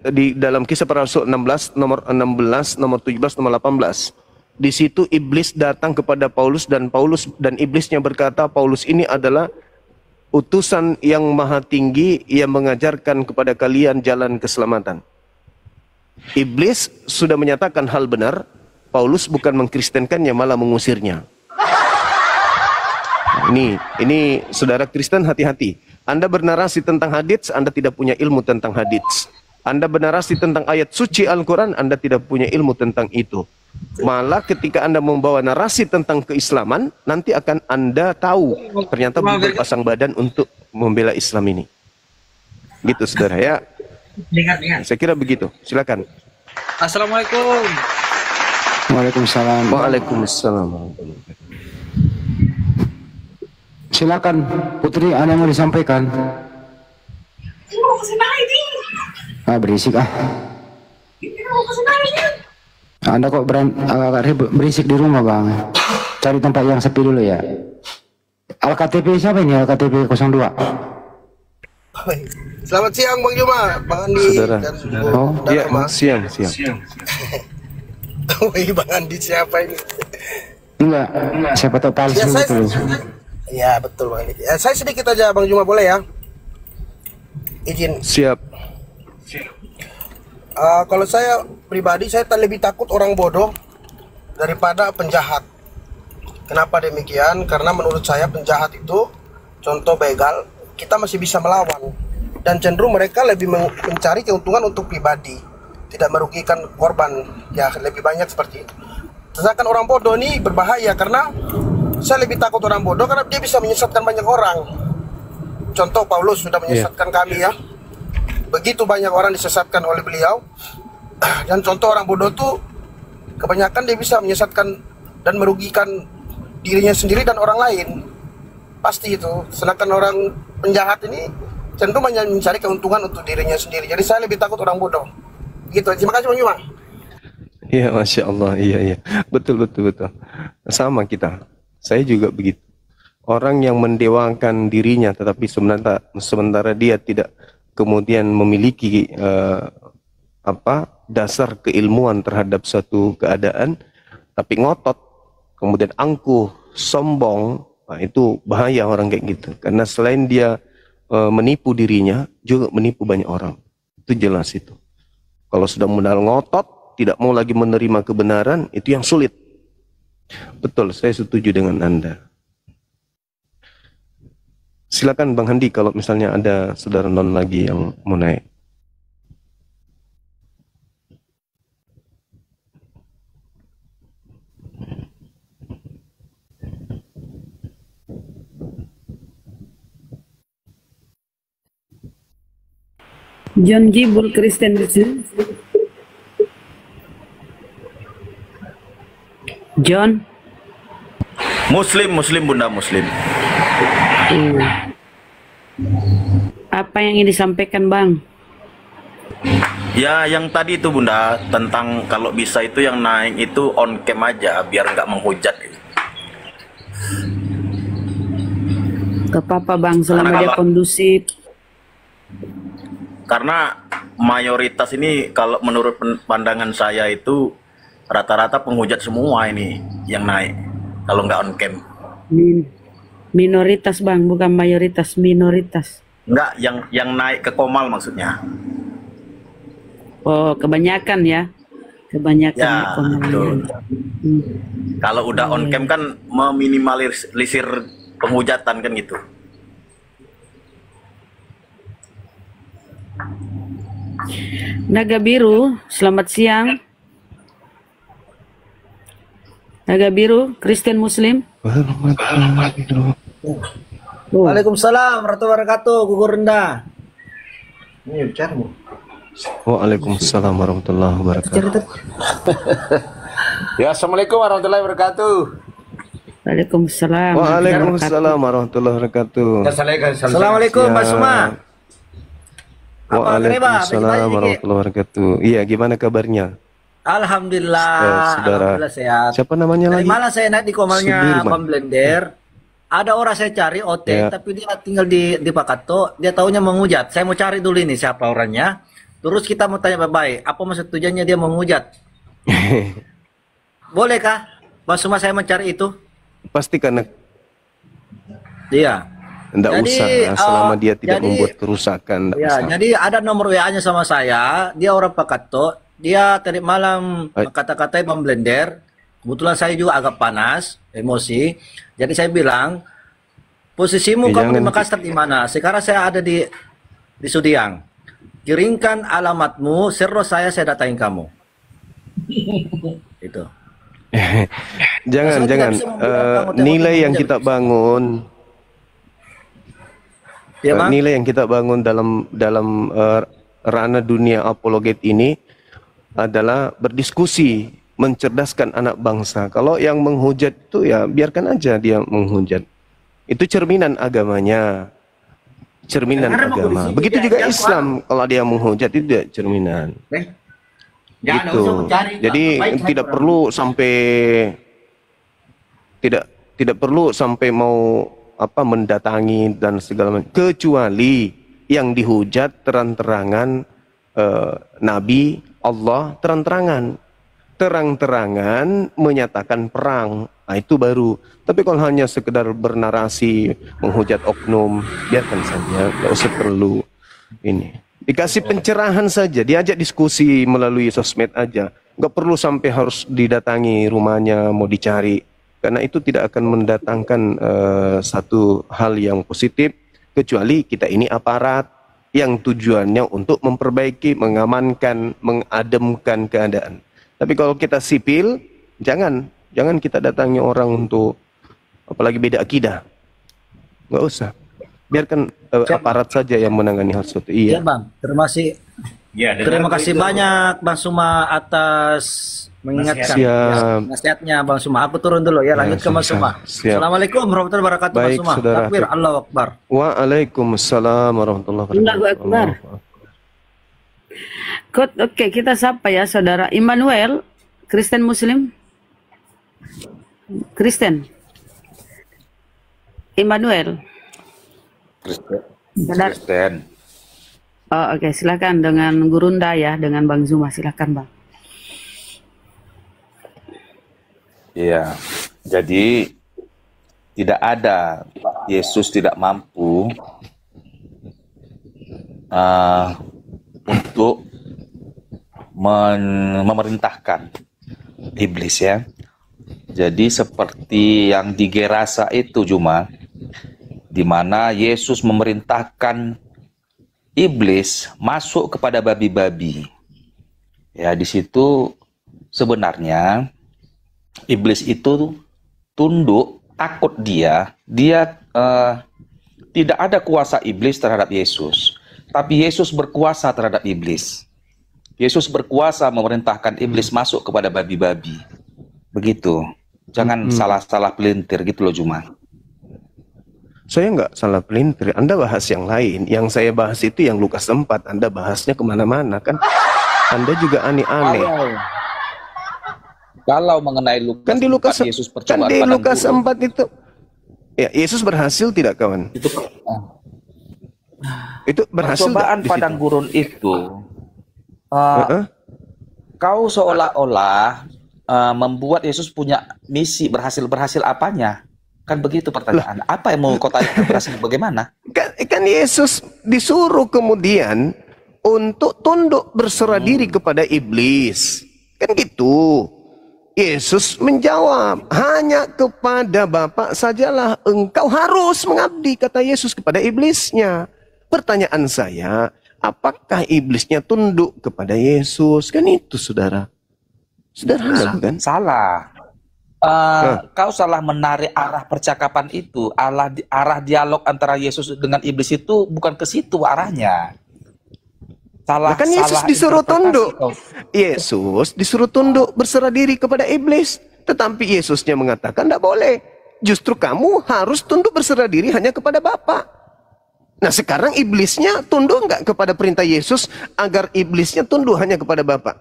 Di dalam kisah para rasul 16 nomor 17 nomor 18, di situ iblis datang kepada Paulus dan iblisnya berkata, Paulus ini adalah utusan yang maha tinggi yang mengajarkan kepada kalian jalan keselamatan. Iblis sudah menyatakan hal benar, Paulus bukan mengkristenkannya, malah mengusirnya. Ini saudara Kristen, hati-hati. Anda bernarasi tentang hadits, Anda tidak punya ilmu tentang hadits. Anda bernarasi tentang ayat suci Al-Quran, Anda tidak punya ilmu tentang itu. Malah ketika Anda membawa narasi tentang keislaman, nanti akan Anda tahu ternyata berpasang badan untuk membela Islam ini. Gitu saudara ya. Saya kira begitu. Silakan. Assalamualaikum. Waalaikumsalam. Waalaikumsalam. Silakan Putri, ada yang mau disampaikan? Berisik Anda kok agak berisik di rumah, Bang. Cari tempat yang sepi dulu ya. Al-KTP siapa ini? Al-KTP 02. Selamat siang Bang Juma, Bang Andi. Saudara. Oh, iya, siang. Bang Andi siapa ini? Enggak, siapa tahu palsu gitu. Iya, betul Bang Andi. Saya sedikit aja Bang Juma, boleh ya? Izin. Siap. Kalau saya pribadi, saya lebih takut orang bodoh daripada penjahat. Kenapa demikian? Karena menurut saya penjahat itu, contoh begal, kita masih bisa melawan. Dan cenderung mereka lebih mencari keuntungan untuk pribadi, tidak merugikan korban. Ya, lebih banyak seperti itu. Sedangkan orang bodoh ini berbahaya, karena saya lebih takut orang bodoh karena dia bisa menyesatkan banyak orang. Contoh Paulus sudah menyesatkan kami ya. Begitu banyak orang disesatkan oleh beliau. Dan contoh orang bodoh tuh kebanyakan dia bisa menyesatkan dan merugikan dirinya sendiri dan orang lain. Pasti itu. Sedangkan orang penjahat ini cenderung mencari keuntungan untuk dirinya sendiri. Jadi saya lebih takut orang bodoh. Gitu. Terima kasih Bang Yuma. Iya, Masya Allah. Iya. Betul. Sama kita. Saya juga begitu. Orang yang mendewakan dirinya tetapi sementara dia tidak kemudian memiliki dasar keilmuan terhadap suatu keadaan, tapi ngotot, kemudian angkuh, sombong, Nah, itu bahaya orang kayak gitu. Karena selain dia menipu dirinya, juga menipu banyak orang. Itu jelas itu. Kalau sudah modal ngotot, tidak mau lagi menerima kebenaran, itu yang sulit. Betul, saya setuju dengan Anda. Silakan Bang Handi kalau misalnya ada saudara non lagi yang mau naik. John Gibul Kristen Muslim. John Muslim Bunda, Muslim. Apa yang ingin disampaikan Bang? Ya yang tadi itu Bunda, tentang kalau bisa itu yang naik itu on cam aja biar nggak menghujat. Gak apa-apa Bang, selama dia kondusif. Karena mayoritas ini kalau menurut pandangan saya itu rata-rata penghujat semua ini yang naik kalau nggak on cam. Minoritas Bang, bukan mayoritas, minoritas. Enggak, yang naik ke Komal maksudnya. Oh, kebanyakan ya. Kebanyakan Ya, betul. Kalau udah on cam kan meminimalisir penghujatan kan gitu. Naga Biru, selamat siang. Naga Biru, Kristen Muslim. Waalaikumsalam warahmatullahi wabarakatuh, gugur rendah. Ini bicarmu. Waalaikumsalam warahmatullahi wabarakatuh. Ya, assalamualaikum warahmatullahi wabarakatuh. Waalaikumsalam. Waalaikumsalam warahmatullahi wabarakatuh. Assalamualaikum Mbak Suma. Waalaikumsalam warahmatullahi wabarakatuh. Iya, gimana kabarnya? Alhamdulillah, saudara. alhamdulillah sehat. Siapa namanya Dari lagi? malam saya naik di komalnya Sudirman. Bang Blender. Ada orang saya cari OT, Ya. tapi dia tinggal di Pakato. Dia taunya menghujat. Saya mau cari dulu ini siapa orangnya. Terus kita mau tanya baik-baik, apa maksud tujuannya dia menghujat? Bolehkah Bang Suma saya mencari itu? Pasti karena Iya. tidak Jadi, usah selama dia tidak jadi- membuat kerusakan. Nggak Ya, usah. jadi ada nomor WA-nya sama saya. Dia orang Pakato. Dia tadi malam kata-katain Bang Blender. Kebetulan saya juga agak panas, emosi. Jadi saya bilang, posisimu Ya, kamu di jangan. Makassar di mana? Sekarang saya ada di Sudiang. Kirimkan alamatmu, seros saya datangin kamu. Itu. Jangan, Saya jangan. tidak bisa membiarkan kamu Nilai yang tengok-tengok kita bangun, Ya, Bang? nilai yang kita bangun dalam ranah dunia apologet ini adalah berdiskusi, mencerdaskan anak bangsa. Kalau yang menghujat itu ya biarkan aja dia menghujat. Itu cerminan agamanya, cerminan agama. Begitu juga Islam, kalau dia menghujat itu dia cerminan. Gitu. Jadi tidak perlu sampai tidak perlu sampai mau mendatangi dan segala macam, kecuali yang dihujat terang-terangan Nabi Allah terang-terangan menyatakan perang. Nah, itu baru. Tapi kalau hanya sekedar bernarasi menghujat oknum, biarkan saja, nggak usah perlu ini. Dikasih pencerahan saja, diajak diskusi melalui sosmed aja. Nggak perlu sampai harus didatangi rumahnya, mau dicari. Karena itu tidak akan mendatangkan satu hal yang positif, kecuali kita ini aparat yang tujuannya untuk memperbaiki, mengamankan, mengademkan keadaan. Tapi kalau kita sipil, jangan kita datangi orang untuk apalagi beda akidah. Nggak usah. Biarkan aparat saja yang menangani hal seperti itu. Ya, Bang. Terima kasih banyak Bang Suma atas mengingatkan Siap. nasihatnya Bang Suma. Aku turun dulu ya, lanjut ke Bang Suma. Siap. Assalamualaikum warahmatullahi wabarakatuh Bang Baik, Suma. saudara. Takbir, Allahu Akbar. Waalaikumsalam warahmatullahi Allahu Akbar. Oke, kita sapa ya saudara Immanuel, Kristen Muslim. Kristen. Immanuel. Kristen. Oh, oke, silakan dengan Gurunda ya, dengan Bang Zuma, silakan Bang. Iya. Jadi tidak ada, Yesus tidak mampu untuk memerintahkan iblis ya. Jadi seperti yang di Gerasa itu Juma, di mana Yesus memerintahkan iblis masuk kepada babi-babi. Ya, di situ sebenarnya iblis itu tunduk, takut dia tidak ada kuasa iblis terhadap Yesus, tapi Yesus berkuasa terhadap iblis. Yesus berkuasa memerintahkan iblis masuk kepada babi-babi. Begitu. Jangan salah-salah pelintir gitu loh Juma. Saya nggak salah pelintir. Anda bahas yang lain. Yang saya bahas itu yang Lukas 4. Anda bahasnya kemana-mana kan? Anda juga aneh-aneh. Kalau mengenai Lukas, kan di Lukas 4, Yesus percobaan kan di padang Lukas gurun. 4 itu, ya Yesus berhasil tidak kawan? Itu berhasil Percobaan di padang situ? gurun itu, kau seolah-olah membuat Yesus punya misi berhasil apanya? Kan begitu pertanyaan. Apa yang mau kau tanya berhasil bagaimana? Kan Yesus disuruh kemudian untuk tunduk berserah diri kepada iblis. Kan gitu. Yesus menjawab, hanya kepada Bapa sajalah engkau harus mengabdi, kata Yesus kepada iblisnya. Pertanyaan saya, apakah iblisnya tunduk kepada Yesus? Kan itu saudara. Sederhana bukan? Salah. Kau salah menarik arah percakapan itu. Arah dialog antara Yesus dengan iblis itu bukan ke situ arahnya. Salah, kan Yesus salah disuruh interpretasi tunduk. kau. Yesus disuruh tunduk berserah diri kepada iblis. Tetapi Yesusnya mengatakan tidak boleh. Justru kamu harus tunduk berserah diri hanya kepada Bapa. Nah sekarang iblisnya tunduk nggak kepada perintah Yesus agar iblisnya tunduk hanya kepada Bapa?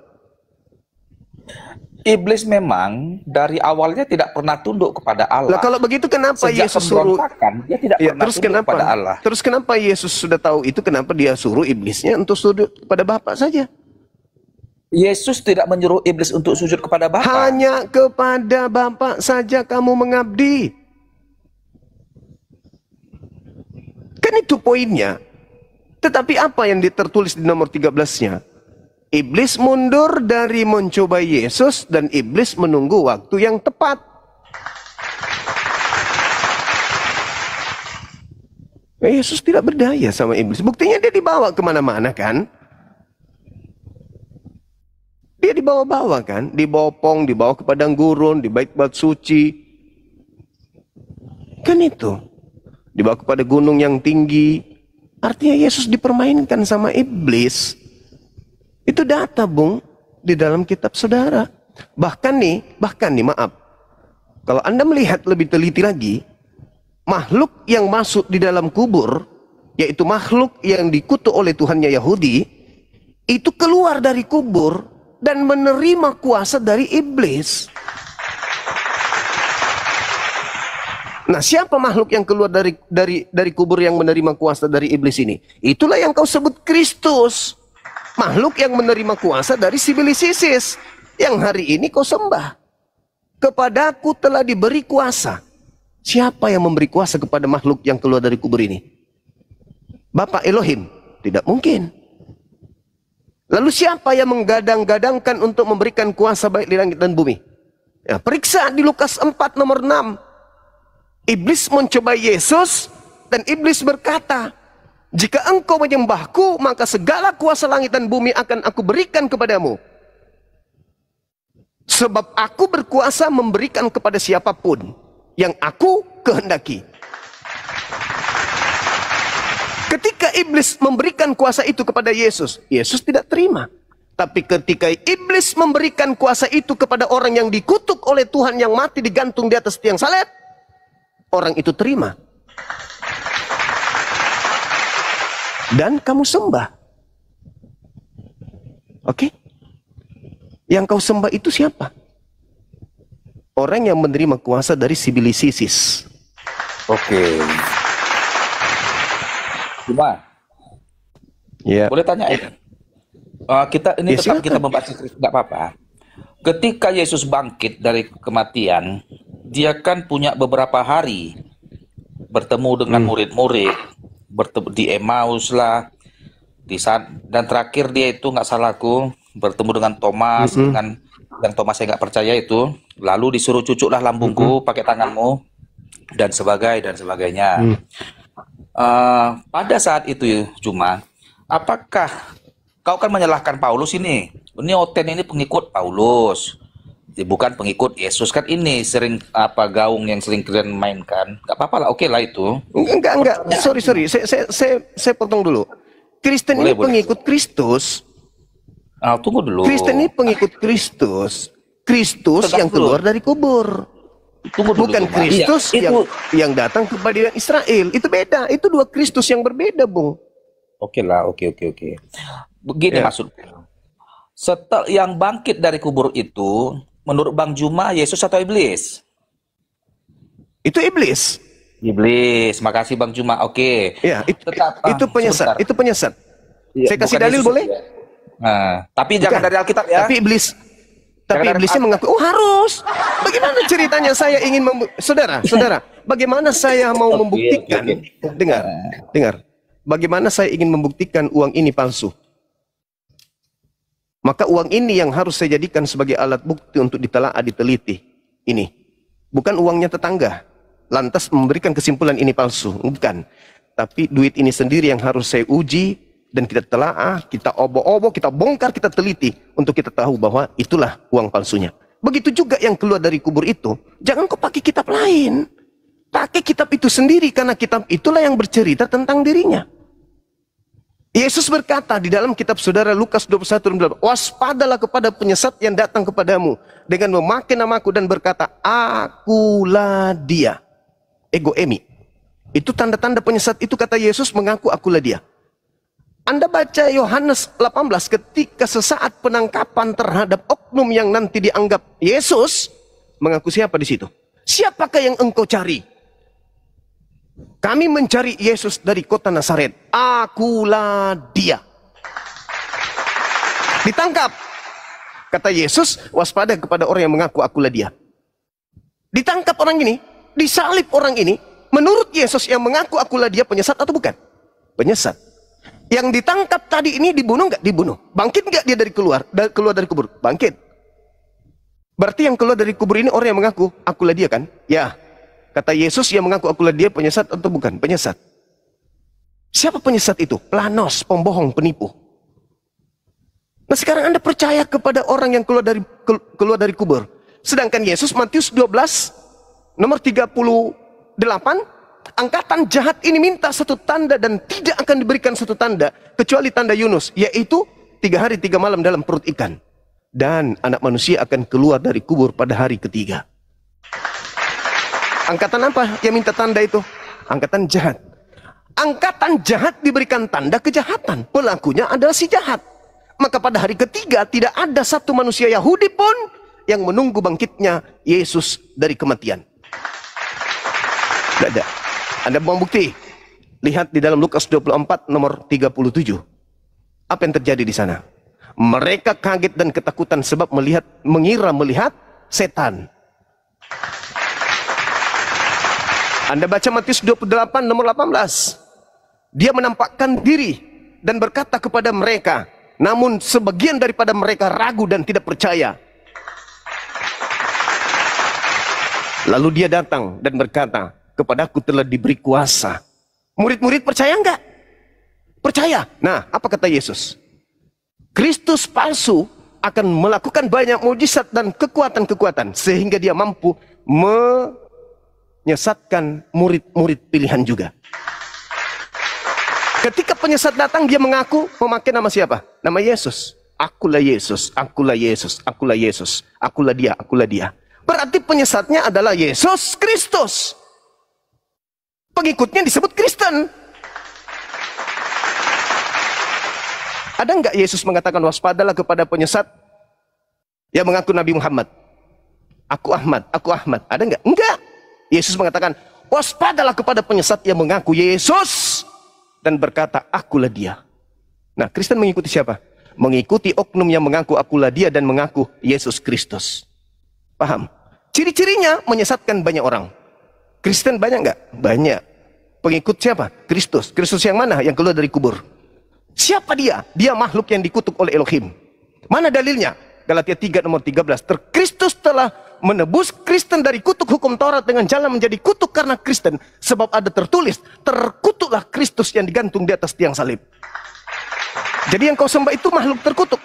Iblis memang dari awalnya tidak pernah tunduk kepada Allah. Lah kalau begitu kenapa Sejak Yesus suruh? pemberontakan, dia tidak Ya, pernah terus tunduk kenapa? kepada Allah. Terus kenapa Yesus sudah tahu itu? Kenapa dia suruh iblisnya untuk sujud kepada Bapa saja? Yesus tidak menyuruh iblis untuk sujud kepada Bapa. Hanya kepada Bapa saja kamu mengabdi. Kan itu poinnya. Tetapi apa yang tertulis di nomor 13-nya? Iblis mundur dari mencoba Yesus dan iblis menunggu waktu yang tepat. Yesus tidak berdaya sama iblis. Buktinya dia dibawa kemana-mana kan? Dia dibawa-bawa kan? Dibopong, dibawa ke padang gurun, di bait-bait suci. Kan itu. Dibawa kepada gunung yang tinggi. Artinya Yesus dipermainkan sama iblis. Itu data Bung di dalam kitab saudara. Bahkan nih maaf. Kalau Anda melihat lebih teliti lagi, makhluk yang masuk di dalam kubur, yaitu makhluk yang dikutuk oleh Tuhannya Yahudi, itu keluar dari kubur dan menerima kuasa dari iblis. Nah, siapa makhluk yang keluar dari kubur yang menerima kuasa dari iblis ini? Itulah yang kau sebut Kristus. Makhluk yang menerima kuasa dari Sibilis Isis yang hari ini kau sembah. Kepadaku telah diberi kuasa. Siapa yang memberi kuasa kepada makhluk yang keluar dari kubur ini? Bapa Elohim? Tidak mungkin. Lalu siapa yang menggadang-gadangkan untuk memberikan kuasa baik di langit dan bumi? Ya, periksa di Lukas 4 nomor 6. Iblis mencoba Yesus dan iblis berkata, jika engkau menyembahku, maka segala kuasa langit dan bumi akan aku berikan kepadamu. Sebab aku berkuasa memberikan kepada siapapun yang aku kehendaki. Ketika iblis memberikan kuasa itu kepada Yesus, Yesus tidak terima. Tapi ketika iblis memberikan kuasa itu kepada orang yang dikutuk oleh Tuhan yang mati digantung di atas tiang salib, orang itu terima. Dan kamu sembah. Oke? Yang kau sembah itu siapa? Orang yang menerima kuasa dari Sibilis Isis. Oke. Cuma, ya. Boleh tanya ya? Kita ini Ya, tetap silakan. kita membaca nggak apa-apa. Ketika Yesus bangkit dari kematian, dia kan punya beberapa hari bertemu dengan murid-murid, bertemu di Emmaus lah, dan terakhir dia itu nggak salahku bertemu dengan Thomas, dengan yang Thomas saya nggak percaya itu, lalu disuruh cucuklah lambungku pakai tanganmu dan sebagainya. Pada saat itu cuma, apakah kau kan menyalahkan Paulus ini? Ini Oten ini pengikut Paulus, bukan pengikut Yesus kan, ini sering gaung yang sering kalian mainkan. Gak apa-apa lah, oke lah itu. Enggak. Sorry. Saya potong dulu. Kristen ini pengikut Kristus. Tunggu dulu. Kristen ini pengikut Kristus. Kristus yang keluar dari kubur. Bukan Kristus yang datang kepada Israel. Itu beda. Itu dua Kristus yang berbeda, Bung. Oke lah, oke. Begini maksudku. Setelah yang bangkit dari kubur itu, menurut Bang Juma, Yesus atau iblis? Itu iblis. Iblis, makasih Bang Juma. Oke. Ya, itu penyesat. Itu penyesat. Ya, saya kasih dalil Yesus, boleh? Ya. Nah, tapi jangan dari Alkitab ya. Tapi iblisnya mengaku, oh harus. Bagaimana ceritanya saya ingin saudara, bagaimana saya mau membuktikan? Dengar. Bagaimana saya ingin membuktikan uang ini palsu? Maka uang ini yang harus saya jadikan sebagai alat bukti untuk ditelaah, diteliti. Ini bukan uangnya tetangga. Lantas memberikan kesimpulan ini palsu, bukan. Tapi duit ini sendiri yang harus saya uji dan kita telaah, kita obok-obok, kita bongkar, kita teliti untuk kita tahu bahwa itulah uang palsunya. Begitu juga yang keluar dari kubur itu, jangan kau pakai kitab lain. Pakai kitab itu sendiri, karena kitab itulah yang bercerita tentang dirinya. Yesus berkata di dalam kitab saudara Lukas 21, waspadalah kepada penyesat yang datang kepadamu dengan memakai namaku dan berkata, akulah dia. Ego emi. Itu tanda-tanda penyesat itu, kata Yesus, mengaku akulah dia. Anda baca Yohanes 18 ketika sesaat penangkapan terhadap oknum yang nanti dianggap Yesus, mengaku siapa di situ? Siapakah yang engkau cari? Kami mencari Yesus dari kota Nazaret. Akulah dia. Ditangkap. Kata Yesus, waspada kepada orang yang mengaku akulah dia. Ditangkap orang ini, disalib orang ini. Menurut Yesus yang mengaku akulah dia penyesat atau bukan? Penyesat. Yang ditangkap tadi ini dibunuh nggak? Dibunuh. Bangkit nggak dia keluar dari kubur? Bangkit. Berarti yang keluar dari kubur ini orang yang mengaku akulah dia kan? Ya. Kata Yesus yang mengaku akulah dia penyesat atau bukan? Penyesat. Siapa penyesat itu? Planos, pembohong, penipu. Nah sekarang Anda percaya kepada orang yang keluar dari kubur. Sedangkan Yesus Matius 12 nomor 38, angkatan jahat ini minta satu tanda dan tidak akan diberikan satu tanda kecuali tanda Yunus, yaitu 3 hari 3 malam dalam perut ikan. Dan anak manusia akan keluar dari kubur pada hari ketiga. Angkatan apa yang minta tanda itu? Angkatan jahat. Angkatan jahat diberikan tanda kejahatan. Pelakunya adalah si jahat. Maka pada hari ketiga tidak ada satu manusia Yahudi pun yang menunggu bangkitnya Yesus dari kematian. Tidak ada. Anda mau bukti? Lihat di dalam Lukas 24 nomor 37. Apa yang terjadi di sana? Mereka kaget dan ketakutan sebab mengira melihat setan. Anda baca Matius 28 nomor 18. Dia menampakkan diri dan berkata kepada mereka, namun sebagian daripada mereka ragu dan tidak percaya. Lalu dia datang dan berkata, kepadaku telah diberi kuasa. Murid-murid percaya enggak? Percaya. Nah, apa kata Yesus? Kristus palsu akan melakukan banyak mujizat dan kekuatan-kekuatan sehingga dia mampu menyesatkan murid-murid pilihan juga. Ketika penyesat datang, dia mengaku memakai nama siapa? Nama Yesus. Akulah Yesus, akulah Yesus, akulah Yesus, akulah dia, akulah dia. Berarti penyesatnya adalah Yesus Kristus. Pengikutnya disebut Kristen. Ada enggak Yesus mengatakan waspadalah kepada penyesat yang mengaku Nabi Muhammad? Aku Ahmad, aku Ahmad. Ada enggak? Enggak. Yesus mengatakan waspadalah kepada penyesat yang mengaku Yesus dan berkata akulah dia. Nah, Kristen mengikuti siapa? Mengikuti oknum yang mengaku akulah dia dan mengaku Yesus Kristus. Paham? Ciri-cirinya menyesatkan banyak orang. Kristen banyak nggak? Banyak. Pengikut siapa? Kristus. Kristus yang mana? Yang keluar dari kubur. Siapa dia? Dia makhluk yang dikutuk oleh Elohim. Mana dalilnya? Galatia 3 nomor 13. Kristus telah menebus Kristen dari kutuk hukum Taurat dengan jalan menjadi kutuk karena Kristen. Sebab ada tertulis, terkutuklah Kristus yang digantung di atas tiang salib. Jadi yang kau sembah itu makhluk terkutuk.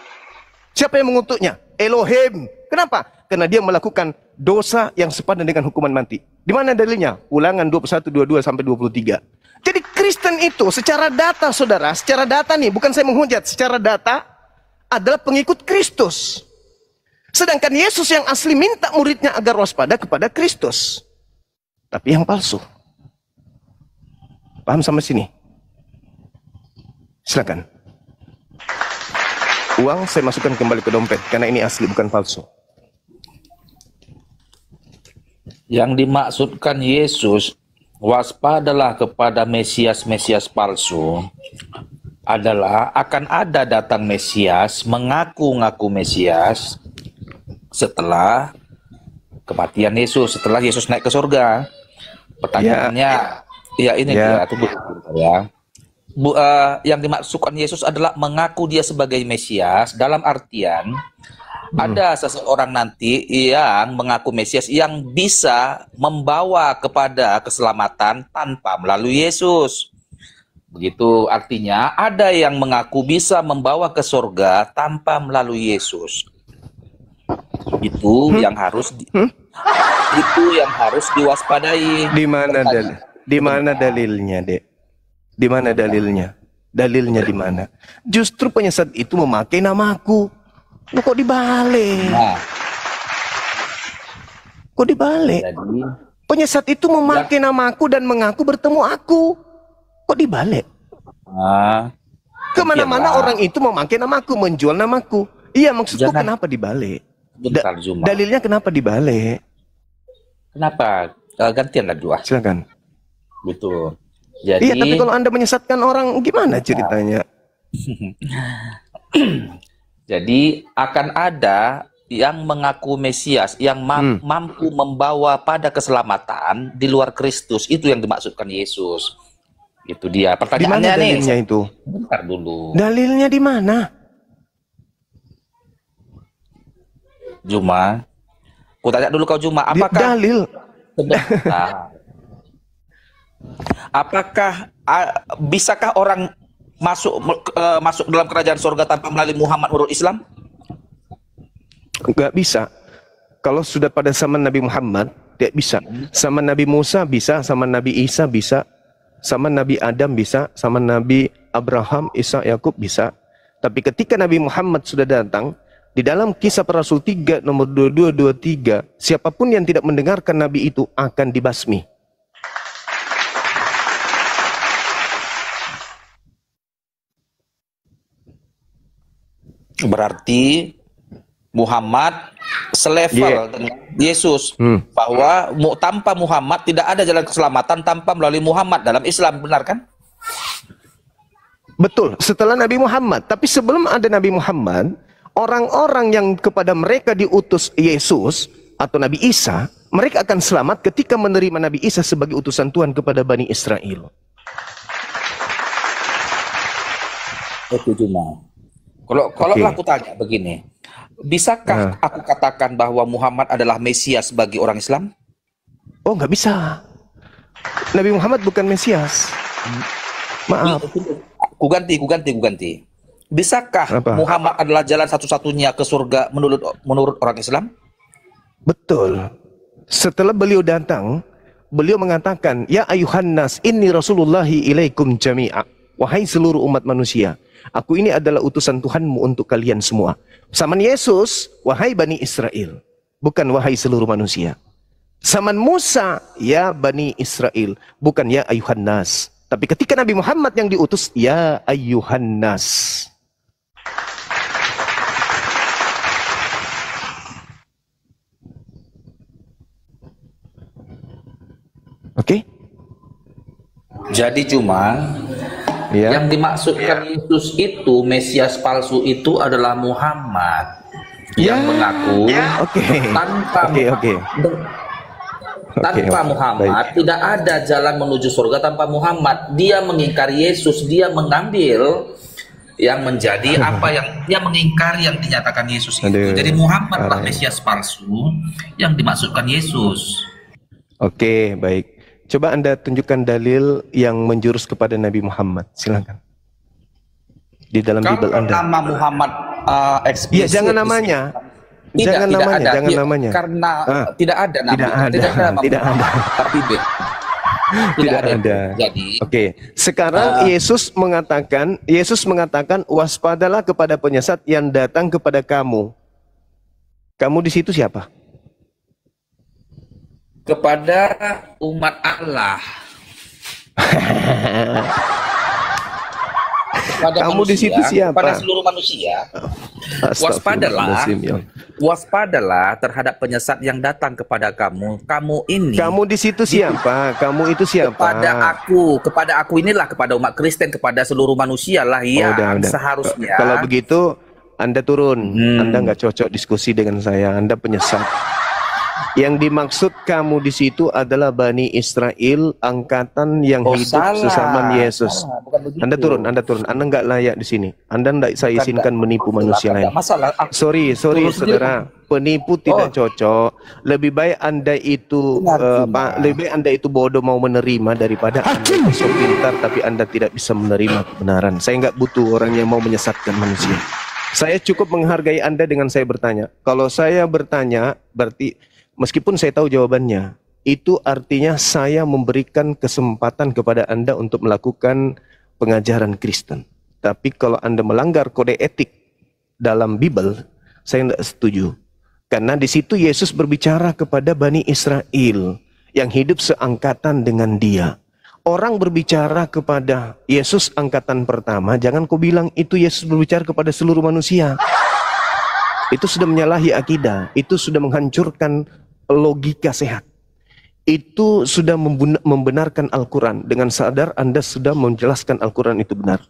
Siapa yang mengutuknya? Elohim. Kenapa? Karena dia melakukan dosa yang sepadan dengan hukuman mati. Di mana dalilnya? Ulangan 21, 22 sampai 23. Jadi Kristen itu secara data, saudara, secara data nih, bukan saya menghujat, secara data adalah pengikut Kristus. Sedangkan Yesus yang asli minta muridnya agar waspada kepada Kristus. Tapi yang palsu. Paham sampai sini? Silakan. Uang saya masukkan kembali ke dompet karena ini asli bukan palsu. Yang dimaksudkan Yesus, waspadalah kepada Mesias-Mesias palsu, adalah akan ada datang Mesias, mengaku-ngaku Mesias, setelah kematian Yesus, setelah Yesus naik ke surga. Pertanyaannya, ya ini dia, tunggu ya. Yang dimaksudkan Yesus adalah mengaku dia sebagai Mesias, dalam artian ada seseorang nanti yang mengaku Mesias yang bisa membawa kepada keselamatan tanpa melalui Yesus. Begitu artinya ada yang mengaku bisa membawa ke surga tanpa melalui Yesus. Itu yang harus itu yang harus diwaspadai. Di mana dalilnya, Dek? Di mana dalilnya? Dalilnya di mana? Justru penyesat itu memakai namaku. Loh, kok dibalik? Nah. Kok dibalik? Jadi, penyesat itu memakai namaku dan mengaku bertemu aku. Kok dibalik? Kemana-mana orang itu memakai namaku, menjual namaku. Iya, maksudku kenapa dibalik? Bentar, Zuma. Dalilnya kenapa dibalik? Kenapa? Gantianlah dua. Silakan. Betul. Jadi, iya, tapi kalau Anda menyesatkan orang, gimana ceritanya? Jadi akan ada yang mengaku Mesias, yang mampu membawa pada keselamatan di luar Kristus. Itu yang dimaksudkan Yesus. Itu dia. Pertanyaannya nih. Dalilnya itu? Bentar dulu. Dalilnya di mana? Juma. Ku tanya dulu kau Juma, apakah dalil? Apakah bisakah orang masuk dalam kerajaan surga tanpa melalui Muhammad menurut Islam? Enggak bisa. Kalau sudah pada zaman Nabi Muhammad, tidak bisa. Sama Nabi Musa bisa, sama Nabi Isa bisa, sama Nabi Adam bisa, sama Nabi Abraham, Isa, Yakub bisa. Tapi ketika Nabi Muhammad sudah datang, di dalam Kisah Para Rasul 3 nomor 22-23, siapapun yang tidak mendengarkan Nabi itu akan dibasmi. Berarti Muhammad selevel dengan Yesus, bahwa tanpa Muhammad tidak ada jalan keselamatan tanpa melalui Muhammad dalam Islam, benar kan? Betul, setelah Nabi Muhammad. Tapi sebelum ada Nabi Muhammad, orang-orang yang kepada mereka diutus Yesus atau Nabi Isa, mereka akan selamat ketika menerima Nabi Isa sebagai utusan Tuhan kepada Bani Israel. Oke, Juma. Kalau aku tanya begini, bisakah aku katakan bahwa Muhammad adalah Mesias bagi orang Islam? Oh, nggak bisa. Nabi Muhammad bukan Mesias. Maaf. Ku ganti. Bisakah Muhammad adalah jalan satu-satunya ke surga menurut orang Islam? Betul. Setelah beliau datang, beliau mengatakan, "Ya ayuhan nas, inni rasulullahi ilaikum jami'a." Wahai seluruh umat manusia, aku ini adalah utusan Tuhanmu untuk kalian semua. Zaman Yesus, wahai Bani Israel, bukan wahai seluruh manusia. Zaman Musa, ya Bani Israel, bukan ya ayuhan nas. Tapi ketika Nabi Muhammad yang diutus, ya ayuhan nas. Oke? Jadi cuma yang dimaksudkan Yesus itu, Mesias palsu itu adalah Muhammad yang mengaku tanpa Tanpa Muhammad tidak ada jalan menuju surga tanpa Muhammad. Dia mengingkari Yesus, dia mengambil yang menjadi apa yang dia mengingkari yang dinyatakan Yesus itu. Jadi Muhammadlah Mesias palsu yang dimaksudkan Yesus. Oke, baik. Coba Anda tunjukkan dalil yang menjurus kepada Nabi Muhammad. Silakan. Di dalam Bible Anda. Nama Muhammad Ya, jangan namanya. Jangan namanya. Karena tidak ada nama. Tidak ada. Tapi tidak ada. Jadi, oke. Sekarang Yesus mengatakan waspadalah kepada penyesat yang datang kepada kamu. Kamu di situ siapa? Kepada umat Allah. Kamu di situ siapa? Pada seluruh manusia. Waspadalah terhadap penyesat yang datang kepada kamu. Kamu ini. Kamu di situ siapa? Kamu itu siapa? Kepada aku inilah, kepada umat Kristen, kepada seluruh manusia lah yang seharusnya. Kalau begitu Anda turun. Anda nggak cocok diskusi dengan saya. Anda penyesat. Yang dimaksud kamu di situ adalah Bani Israel, angkatan yang hidup sesama Yesus. Anda turun. Anda nggak layak di sini. Anda nggak saya izinkan menipu manusia lain. Sorry saudara, penipu tidak cocok. Lebih baik Anda itu bodoh mau menerima daripada Anda sok pintar tapi Anda tidak bisa menerima kebenaran. Saya nggak butuh orang yang mau menyesatkan manusia. Saya cukup menghargai Anda dengan saya bertanya. Kalau saya bertanya, berarti meskipun saya tahu jawabannya, itu artinya saya memberikan kesempatan kepada Anda untuk melakukan pengajaran Kristen. Tapi kalau Anda melanggar kode etik dalam Bible, saya tidak setuju. Karena di situ Yesus berbicara kepada Bani Israel yang hidup seangkatan dengan dia. Orang berbicara kepada Yesus angkatan pertama, jangan kau bilang itu Yesus berbicara kepada seluruh manusia. Itu sudah menyalahi akidah, itu sudah menghancurkan logika sehat. Itu sudah membenarkan Al-Quran. Dengan sadar Anda sudah menjelaskan Al-Quran itu benar.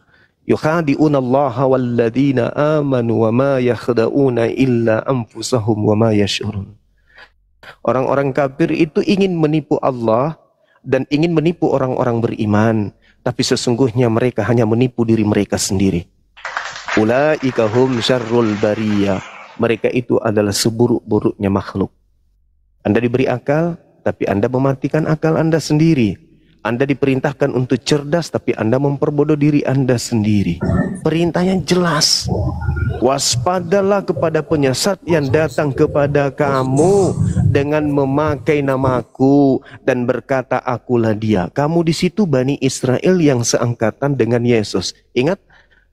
Yukhadi'unallaha walladina amanu wa ma yakhda'una illa anfusahum wa ma yash'urun. Orang-orang kafir itu ingin menipu Allah dan ingin menipu orang-orang beriman, tapi sesungguhnya mereka hanya menipu diri mereka sendiri. Ulaika hum syarrul bariyah. Mereka itu adalah seburuk-buruknya makhluk. Anda diberi akal, tapi Anda mematikan akal Anda sendiri. Anda diperintahkan untuk cerdas, tapi Anda memperbodoh diri Anda sendiri. Perintahnya jelas. Waspadalah kepada penyesat yang datang kepada kamu dengan memakai namaku dan berkata akulah dia. Kamu di situ Bani Israel yang seangkatan dengan Yesus. Ingat,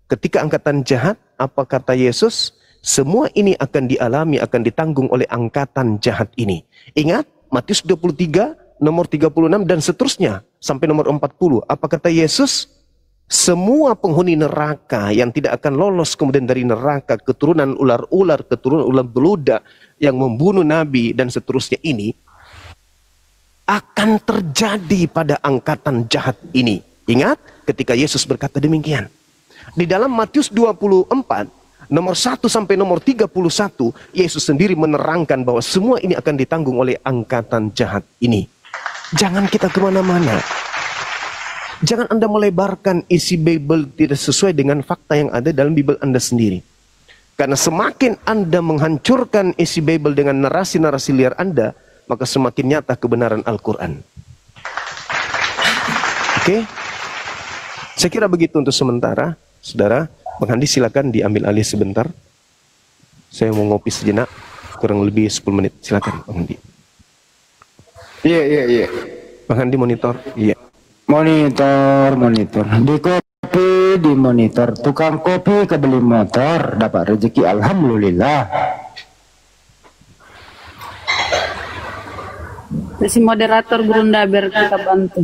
ketika angkatan jahat, apa kata Yesus? Semua ini akan dialami, akan ditanggung oleh angkatan jahat ini. Ingat, Matius 23, nomor 36 dan seterusnya sampai nomor 40. Apa kata Yesus? Semua penghuni neraka yang tidak akan lolos kemudian dari neraka, keturunan ular-ular, keturunan ular beludak yang membunuh Nabi dan seterusnya ini akan terjadi pada angkatan jahat ini. Ingat ketika Yesus berkata demikian. Di dalam Matius 24 nomor 1 sampai nomor 31, Yesus sendiri menerangkan bahwa semua ini akan ditanggung oleh angkatan jahat ini. Jangan kita kemana-mana. Jangan Anda melebarkan isi Bible tidak sesuai dengan fakta yang ada dalam Bible Anda sendiri. Karena semakin Anda menghancurkan isi Bible dengan narasi-narasi liar Anda, maka semakin nyata kebenaran Al-Quran. Oke? Saya kira begitu untuk sementara. Saudara, Bang Handi silakan diambil alih sebentar. Saya mau ngopi sejenak, kurang lebih 10 menit. Silakan Bang Handi. Iya. Bang Handi monitor. Iya. Monitor. Di monitor. Tukang kopi kebeli motor, dapat rezeki, alhamdulillah. Si moderator Gurunda biar kita bantu.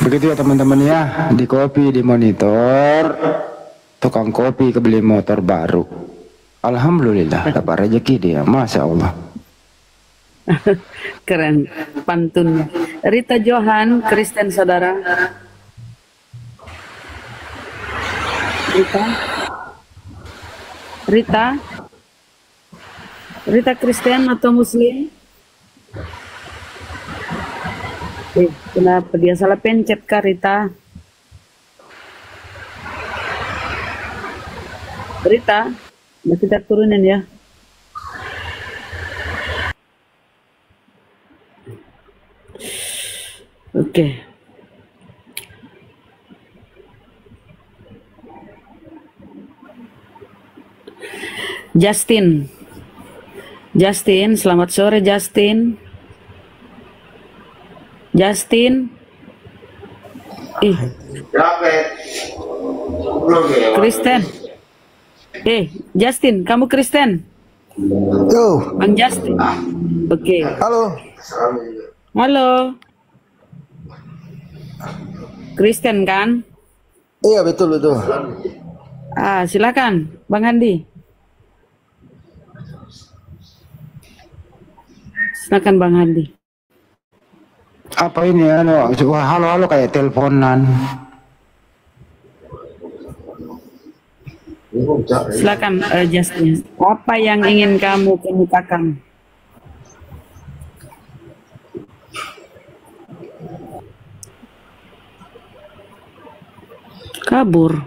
Begitu ya teman-teman ya, di kopi, di monitor, tukang kopi kebeli motor baru. Alhamdulillah dapat rezeki dia, Masya Allah. Keren pantunnya. Rita Johan, Kristen saudara. Rita Kristen atau Muslim? Kenapa dia salah pencet Kak Rita? Rita, kita turunin ya. Oke. Justin, selamat sore Justin. Kristen. Justin, kamu Kristen? Yo. Bang Justin. Oke. Halo. Kristen kan? Iya, betul. Silakan Bang Andi. Silakan Bang Andi. Apa ini halo kayak teleponan. Silakan Justin. Apa yang ingin kamu kemukakan? Kabur.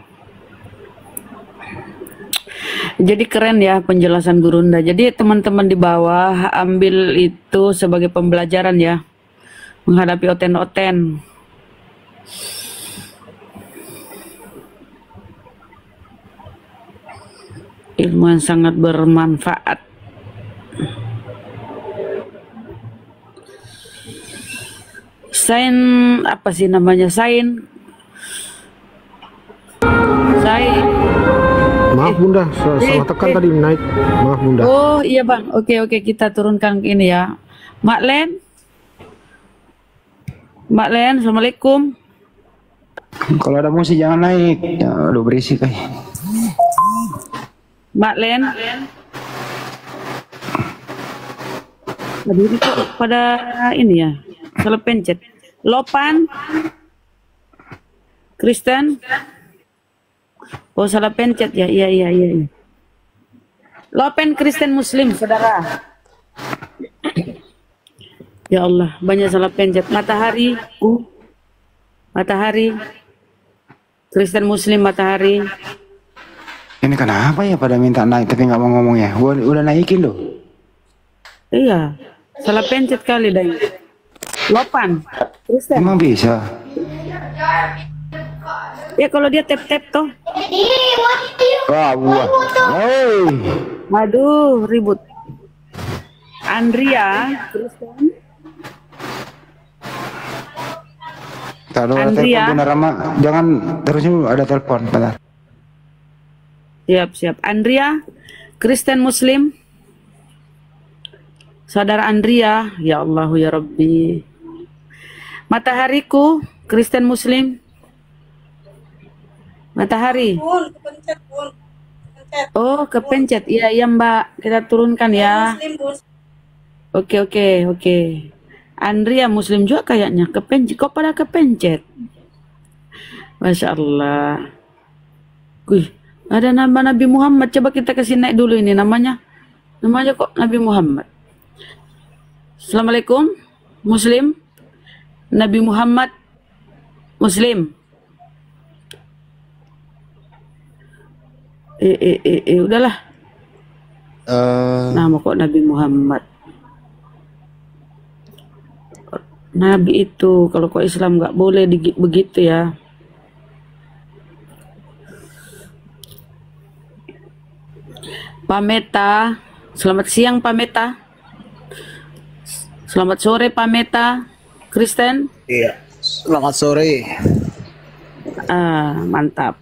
Jadi keren ya penjelasan Gurunda. Jadi teman-teman di bawah ambil itu sebagai pembelajaran ya menghadapi oten-oten. Ilmu yang sangat bermanfaat. Sain apa sih namanya? Sain. Maaf Bunda, salah tekan tadi naik. Maaf Bunda. Oh iya Bang, oke kita turunkan ini ya. Mak Len, Assalamualaikum. Kalau ada musik jangan naik, ya udah berisik kayak. Mak Len. Aduh, kok pada ini ya, salah pencet. Lopan, Kristen. Oh salah pencet ya, iya. Lopen Kristen Muslim, saudara. Ya Allah, banyak salah pencet. Matahari, Matahari, Kristen Muslim Matahari. Ini kenapa ya pada minta naik tapi nggak mau ngomong ya? Gua udah naikin loh. Iya, salah pencet kali dah. Lopan, Kristen. Emang bisa? Ya kalau dia tap-tap toh. Wah, buah. Aduh, ribut. Andrea, Kristen. Tahu ada telepon Bunda Rama, jangan terus dulu ada telepon, bentar. Siap. Andrea, Kristen Muslim. Saudara Andrea, ya Allah ya Rabbi. Matahariku, Kristen Muslim. Matahari. Oh, kepencet. Iya Mbak, kita turunkan ya. Oke. Andrea Muslim juga kayaknya kepencet. Kok pada kepencet? Masya Allah. Wih, ada nama Nabi Muhammad. Coba kita kasih naik dulu ini namanya. Namanya kok Nabi Muhammad. Assalamualaikum Muslim. Nabi Muhammad Muslim. Udahlah. Nama kok Nabi Muhammad. Nabi itu kalau kok Islam nggak boleh begitu ya. Pameta, selamat siang Pameta. Selamat sore Pameta. Kristen? Iya. Selamat sore. Mantap.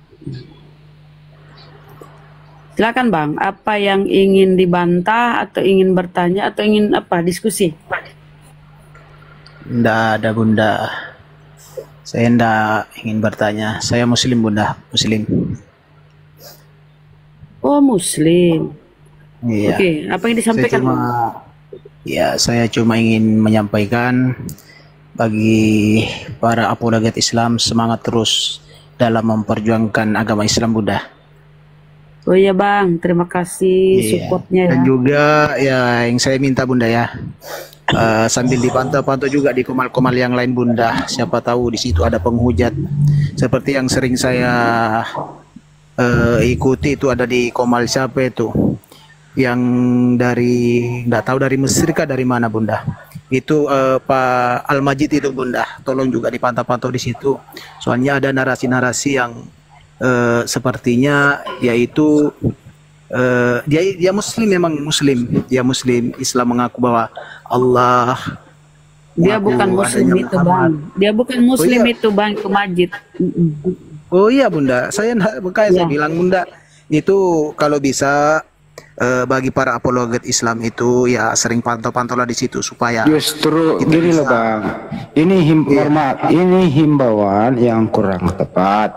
Silakan Bang, apa yang ingin dibantah atau ingin bertanya atau ingin apa diskusi? Nggak ada Bunda. Saya nggak ingin bertanya. Saya Muslim Bunda, Muslim. Oh Muslim. Iya. Oke, apa yang disampaikan? Saya cuma ingin menyampaikan bagi para apologet Islam semangat terus dalam memperjuangkan agama Islam Bunda. Oh iya Bang, terima kasih supportnya ya. Dan juga ya yang saya minta Bunda ya, sambil dipantau-pantau juga di komal-komal yang lain Bunda. Siapa tahu di situ ada penghujat. Seperti yang sering saya ikuti itu ada di komal siapa itu? Yang dari nggak tahu dari Mesir kah dari mana Bunda? Itu Pak Al-Majid itu Bunda. Tolong juga dipantau-pantau di situ. Soalnya ada narasi-narasi yang sepertinya yaitu dia Muslim, memang Muslim, dia Muslim, Islam mengaku bahwa Allah, Dia bukan Muslim adanya itu Muhammad. Bang. Dia bukan Muslim iya. itu Bang, ke masjid. Oh iya Bunda, saya saya bilang Bunda itu kalau bisa bagi para apologet Islam itu ya sering pantau-pantaulah di situ supaya Justru kita gini loh bisa- Bang, ini ini himbauan yang kurang tepat.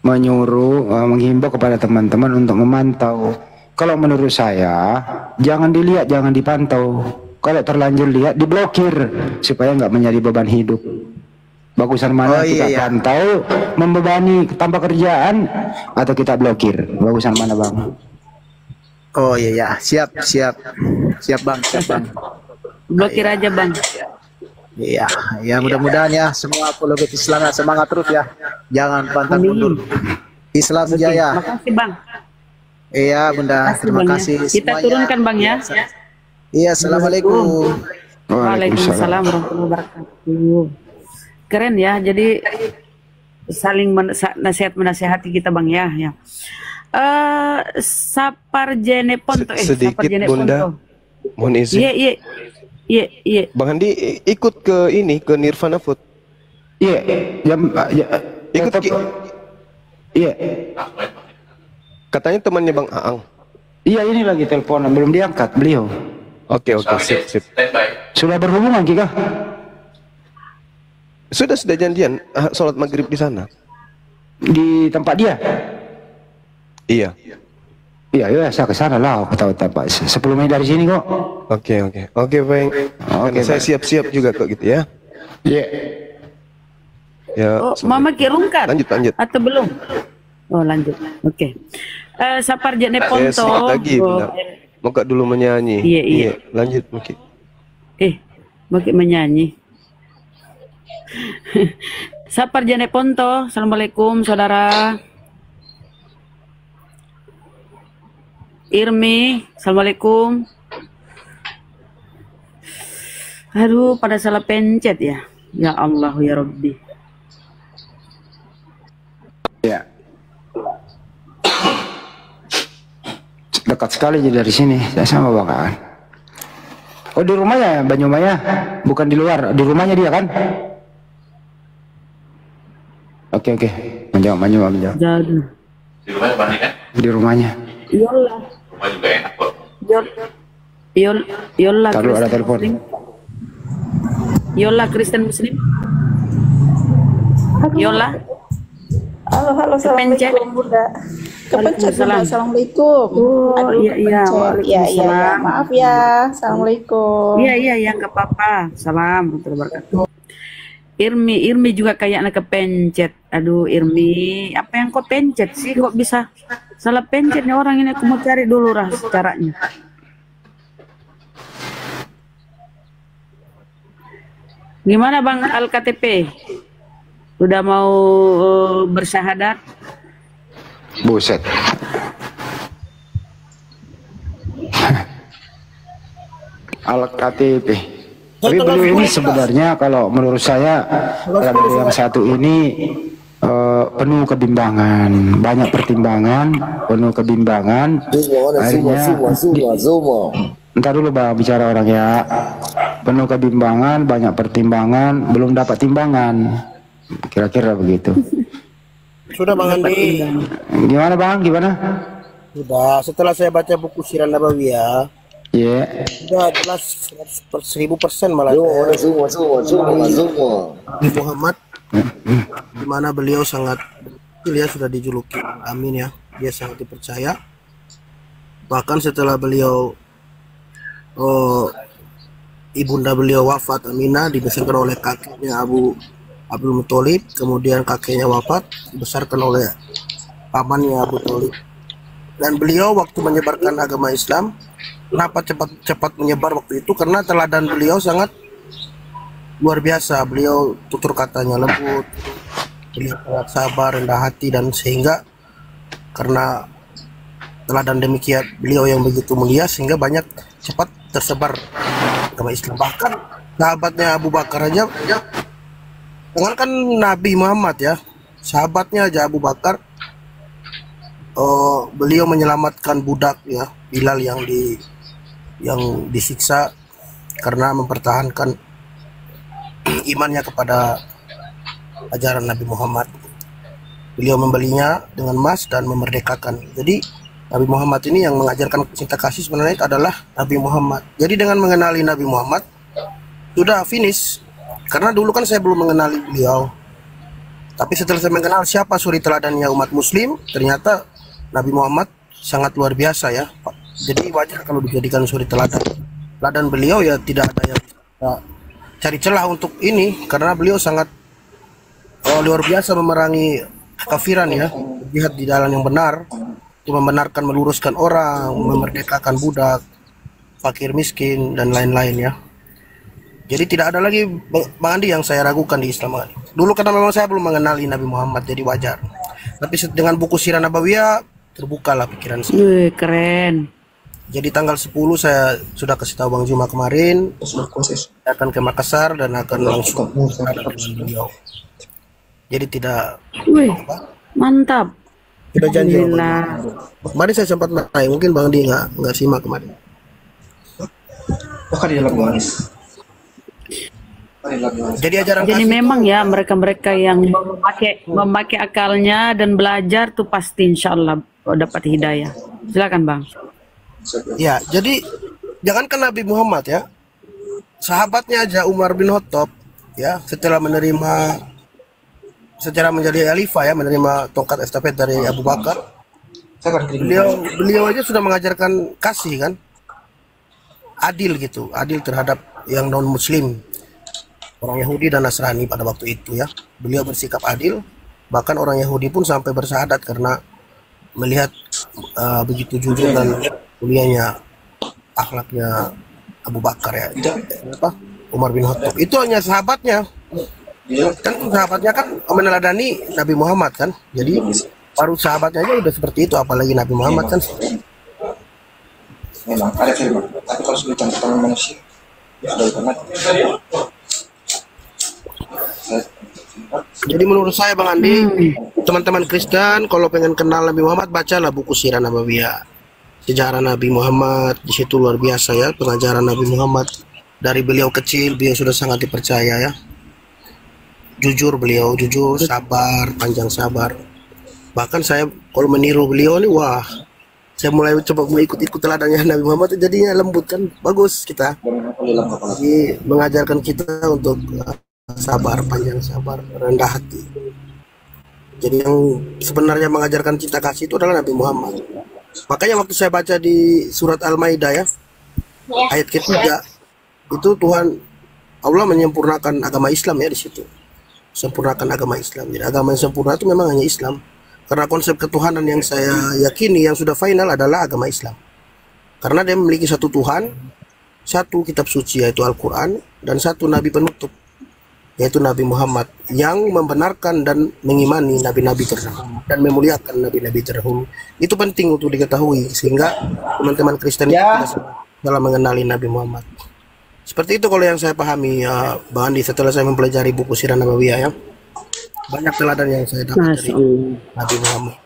Menghimbau kepada teman-teman untuk memantau. Kalau menurut saya, jangan dilihat, jangan dipantau. Kalau terlanjur lihat, diblokir supaya nggak menjadi beban hidup. Bagusan mana kita pantau, membebani tambah kerjaan, atau kita blokir? Bagusan mana Bang? Oh iya ya, siap Bang, siap Bang. Blokir aja Bang. Iya, ya mudah-mudahan ya semua apologet Islam semangat terus ya. Jangan pantang mundur. Islam jaya. Makasih Bang. Iya Bunda, terima Bang, ya. kasih Kita semuanya. turunkan Bang ya. Iya, assalamualaikum. Waalaikumsalam warahmatullahi wabarakatuh. Keren ya, jadi saling nasihat-menasihati kita Bang ya. Ya. Saparjene Ponto, Sedikit Saparjene Bunda, Ponto. mohon izin. Iya. Bang Handi ikut ke ini, ke Nirvana Food. Iya, ikut Iya. Katanya temannya Bang Aang. Iya, ini lagi teleponan, belum diangkat beliau. Oke, sip. Sudah berhubungan Kika? Sudah janjian sholat maghrib di sana. Di tempat dia? Iya. Iya, saya ke sana lah. Aku tahu tempat 10 menit dari sini kok. Oke, baik. Karena saya siap-siap juga kok gitu ya. Iya. Ya. Oh, Mama kirungkan. Lanjut. Atau belum? Oh, lanjut. Oke. Saparjene Ponto. Sedikit lagi, benar. Moga dulu menyanyi. Iya. Lanjut, Maki. Bagi menyanyi. Saparjene Ponto. Assalamualaikum saudara. Irmi, assalamualaikum. Aduh, pada salah pencet ya. Ya Allah ya Rabbi. Ya. Dekat sekali jadi dari sini. Saya sama Bang. Oh, di rumahnya Banyumaya, bukan di luar. Di rumahnya dia kan? Oke. Menjawab. Jadi. Di rumahnya Bang kan? Di rumahnya. Yola. Rumah juga enak kok. Yola. Taruh ada telepon. Yola Kristen Muslim. Yola. Halo, assalamualaikum Bunda. Kepencet Bunda, assalamualaikum. Oh, iya. Iya, maaf ya. Assalamualaikum. Iya, nggak apa-apa. Salam warahmatullahi wabarakatuh. Irmi juga kayaknya kepencet. Aduh, Irmi, apa yang kau pencet sih? Kok bisa salah pencetnya orang ini? Aku mau cari dulu caranya. Gimana Bang Al-KTP? Udah mau bersyahadat? Buset. Al-KTP. Tapi beliau ini sebenarnya kalau menurut saya dari yang satu ini penuh kebimbangan, banyak pertimbangan, penuh kebimbangan. Akhirnya entar dulu Bang bicara orang ya. Penuh kebimbangan, banyak pertimbangan, belum dapat timbangan. Kira-kira begitu. Sudah Bang Andi. Gimana Bang? Gimana? Sudah, setelah saya baca buku Sirah Nabawiyah, Iya. sudah jelas 1000% malah. Muhammad, di mana beliau sangat, dia sudah dijuluki Amin ya, dia sangat dipercaya. Bahkan setelah beliau, ibunda beliau wafat Aminah dibesarkan oleh kakeknya Abdul Muthalib, kemudian kakeknya wafat dibesarkan oleh pamannya Abu Thalib. Dan beliau waktu menyebarkan agama Islam Kenapa cepat menyebar waktu itu? Karena teladan beliau sangat luar biasa. Beliau tutur katanya lembut, beliau sangat sabar, rendah hati, dan sehingga karena teladan demikian beliau yang begitu mulia sehingga banyak cepat tersebar agama Islam. Bahkan sahabatnya Abu Bakar aja, jangankan Nabi Muhammad ya, sahabatnya aja Abu Bakar, beliau menyelamatkan budak ya Bilal yang disiksa karena mempertahankan imannya kepada ajaran Nabi Muhammad. Beliau membelinya dengan emas dan memerdekakan. Jadi Nabi Muhammad ini yang mengajarkan cinta kasih sebenarnya itu adalah Nabi Muhammad. Jadi dengan mengenali Nabi Muhammad sudah finish. Karena dulu kan saya belum mengenali beliau. Tapi setelah saya mengenal siapa suri teladannya umat muslim, ternyata Nabi Muhammad sangat luar biasa ya. Jadi wajar kalau dijadikan suri teladan. Teladan beliau ya tidak ada yang bisa cari celah untuk ini, karena beliau sangat luar biasa memerangi kafiran ya, jihad di jalan yang benar, membenarkan, meluruskan orang, memerdekakan budak, fakir miskin dan lain-lain ya. Jadi tidak ada lagi Bang Andi yang saya ragukan di Islam. Dulu karena memang saya belum mengenali Nabi Muhammad, jadi wajar. Tapi dengan buku Sirah Nabawiyah terbukalah pikiran saya. Keren. Jadi tanggal 10 saya sudah kasih tahu Bang Juma kemarin, akan ke Makassar dan akan langsung dengan beliau. Jadi tidak. Wih, mantap. Sudah janji. Alhamdulillah. Kemarin saya sempat naik, mungkin Bang Di nggak simak kemarin. Bahkan di dalam Jadi memang ya mereka-mereka yang memakai akalnya dan belajar tuh pasti insya Allah dapat hidayah. Silakan Bang. Ya, jadi jangankan Nabi Muhammad ya, sahabatnya aja Umar bin Khattab ya, setelah menjadi khalifah ya, menerima tongkat estafet dari Abu Bakar, beliau aja sudah mengajarkan kasih kan, adil gitu, adil terhadap yang non Muslim, orang Yahudi dan Nasrani pada waktu itu ya. Beliau bersikap adil, bahkan orang Yahudi pun sampai bersyahadat karena melihat begitu jujur dan mulianya akhlaknya Abu Bakar ya, Umar bin Khattab. Itu hanya sahabatnya kan, sahabatnya kan meneladani Nabi Muhammad kan, jadi baru sahabatnya aja udah seperti itu, apalagi Nabi Muhammad kan. Memang ada firman, tapi kalau sudah campur tangan manusia ya ada hukuman. Jadi menurut saya Bang Andi, teman-teman Kristen kalau pengen kenal Nabi Muhammad, bacalah buku Sirah Nabawiyah, sejarah Nabi Muhammad. Di situ luar biasa ya pengajaran Nabi Muhammad. Dari beliau kecil, beliau sudah sangat dipercaya ya. Jujur beliau, jujur, sabar, panjang sabar. Bahkan saya kalau meniru beliau nih, wah, saya mulai coba ikut teladannya Nabi Muhammad, jadinya lembut kan, bagus kita. Jadi mengajarkan kita untuk sabar, panjang sabar, rendah hati. Jadi yang sebenarnya mengajarkan cinta kasih itu adalah Nabi Muhammad. Makanya waktu saya baca di surat Al-Maidah ya, ayat ketiga, itu Tuhan Allah menyempurnakan agama Islam ya di situ. Sempurnakan agama Islam. Jadi agama yang sempurna itu memang hanya Islam. Karena konsep ketuhanan yang saya yakini yang sudah final adalah agama Islam. Karena dia memiliki satu Tuhan, satu kitab suci yaitu Al-Quran, dan satu Nabi penutup yaitu Nabi Muhammad yang membenarkan dan mengimani nabi-nabi terdahulu dan memuliakan nabi-nabi terdahulu. Itu penting untuk diketahui sehingga teman-teman Kristen dalam mengenali Nabi Muhammad. Seperti itu kalau yang saya pahami ya Bang Andi, setelah saya mempelajari buku Sirah Nabawiyah ya. Banyak teladan yang saya dapat dari Nabi Muhammad.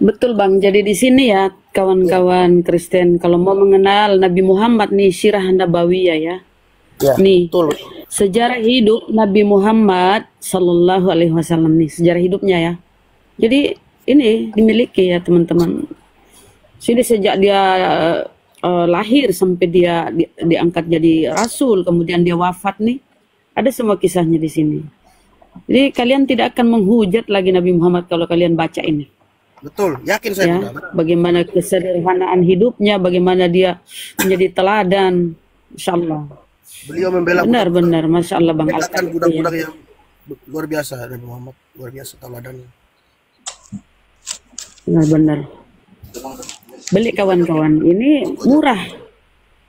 Betul Bang, jadi di sini ya kawan-kawan Kristen, kalau mau mengenal Nabi Muhammad nih Sirah Nabawiyah ya. Nih, betul. Sejarah hidup Nabi Muhammad Sallallahu Alaihi Wasallam nih, sejarah hidupnya ya. Jadi ini dimiliki ya teman-teman. Jadi sejak dia lahir sampai dia diangkat jadi rasul, kemudian dia wafat nih, ada semua kisahnya di sini. Jadi kalian tidak akan menghujat lagi Nabi Muhammad kalau kalian baca ini. Betul, yakin saya. Ya, bagaimana kesederhanaan hidupnya, bagaimana dia menjadi teladan, insya Allah. Beliau membela benar-benar, masya Allah Bang. Membelakan budak-budak yang luar biasa Nabi Muhammad, luar biasa teladannya. Benar-benar. Beli kawan-kawan, ini murah.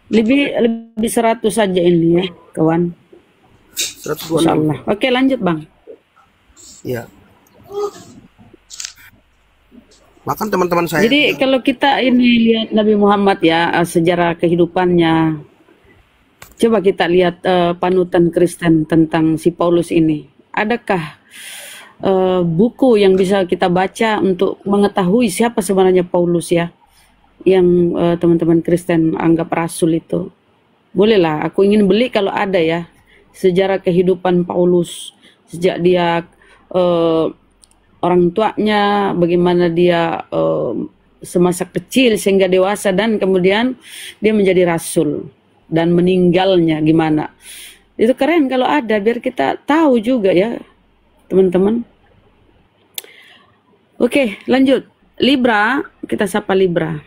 Lebih 100 saja ini ya, kawan. 126. Insyaallah. Oke, lanjut, Bang. Iya. Bahkan teman-teman saya. Jadi kalau kita ini lihat Nabi Muhammad ya, sejarah kehidupannya. Coba kita lihat panutan Kristen tentang si Paulus ini. Adakah buku yang bisa kita baca untuk mengetahui siapa sebenarnya Paulus ya? Yang teman-teman Kristen anggap rasul itu. Bolehlah, aku ingin beli kalau ada ya. Sejarah kehidupan Paulus. Sejak dia orang tuanya, bagaimana dia semasa kecil sehingga dewasa dan kemudian dia menjadi rasul dan meninggalnya gimana. Itu keren kalau ada, biar kita tahu juga ya teman-teman. Oke, lanjut. Libra, kita sapa Libra.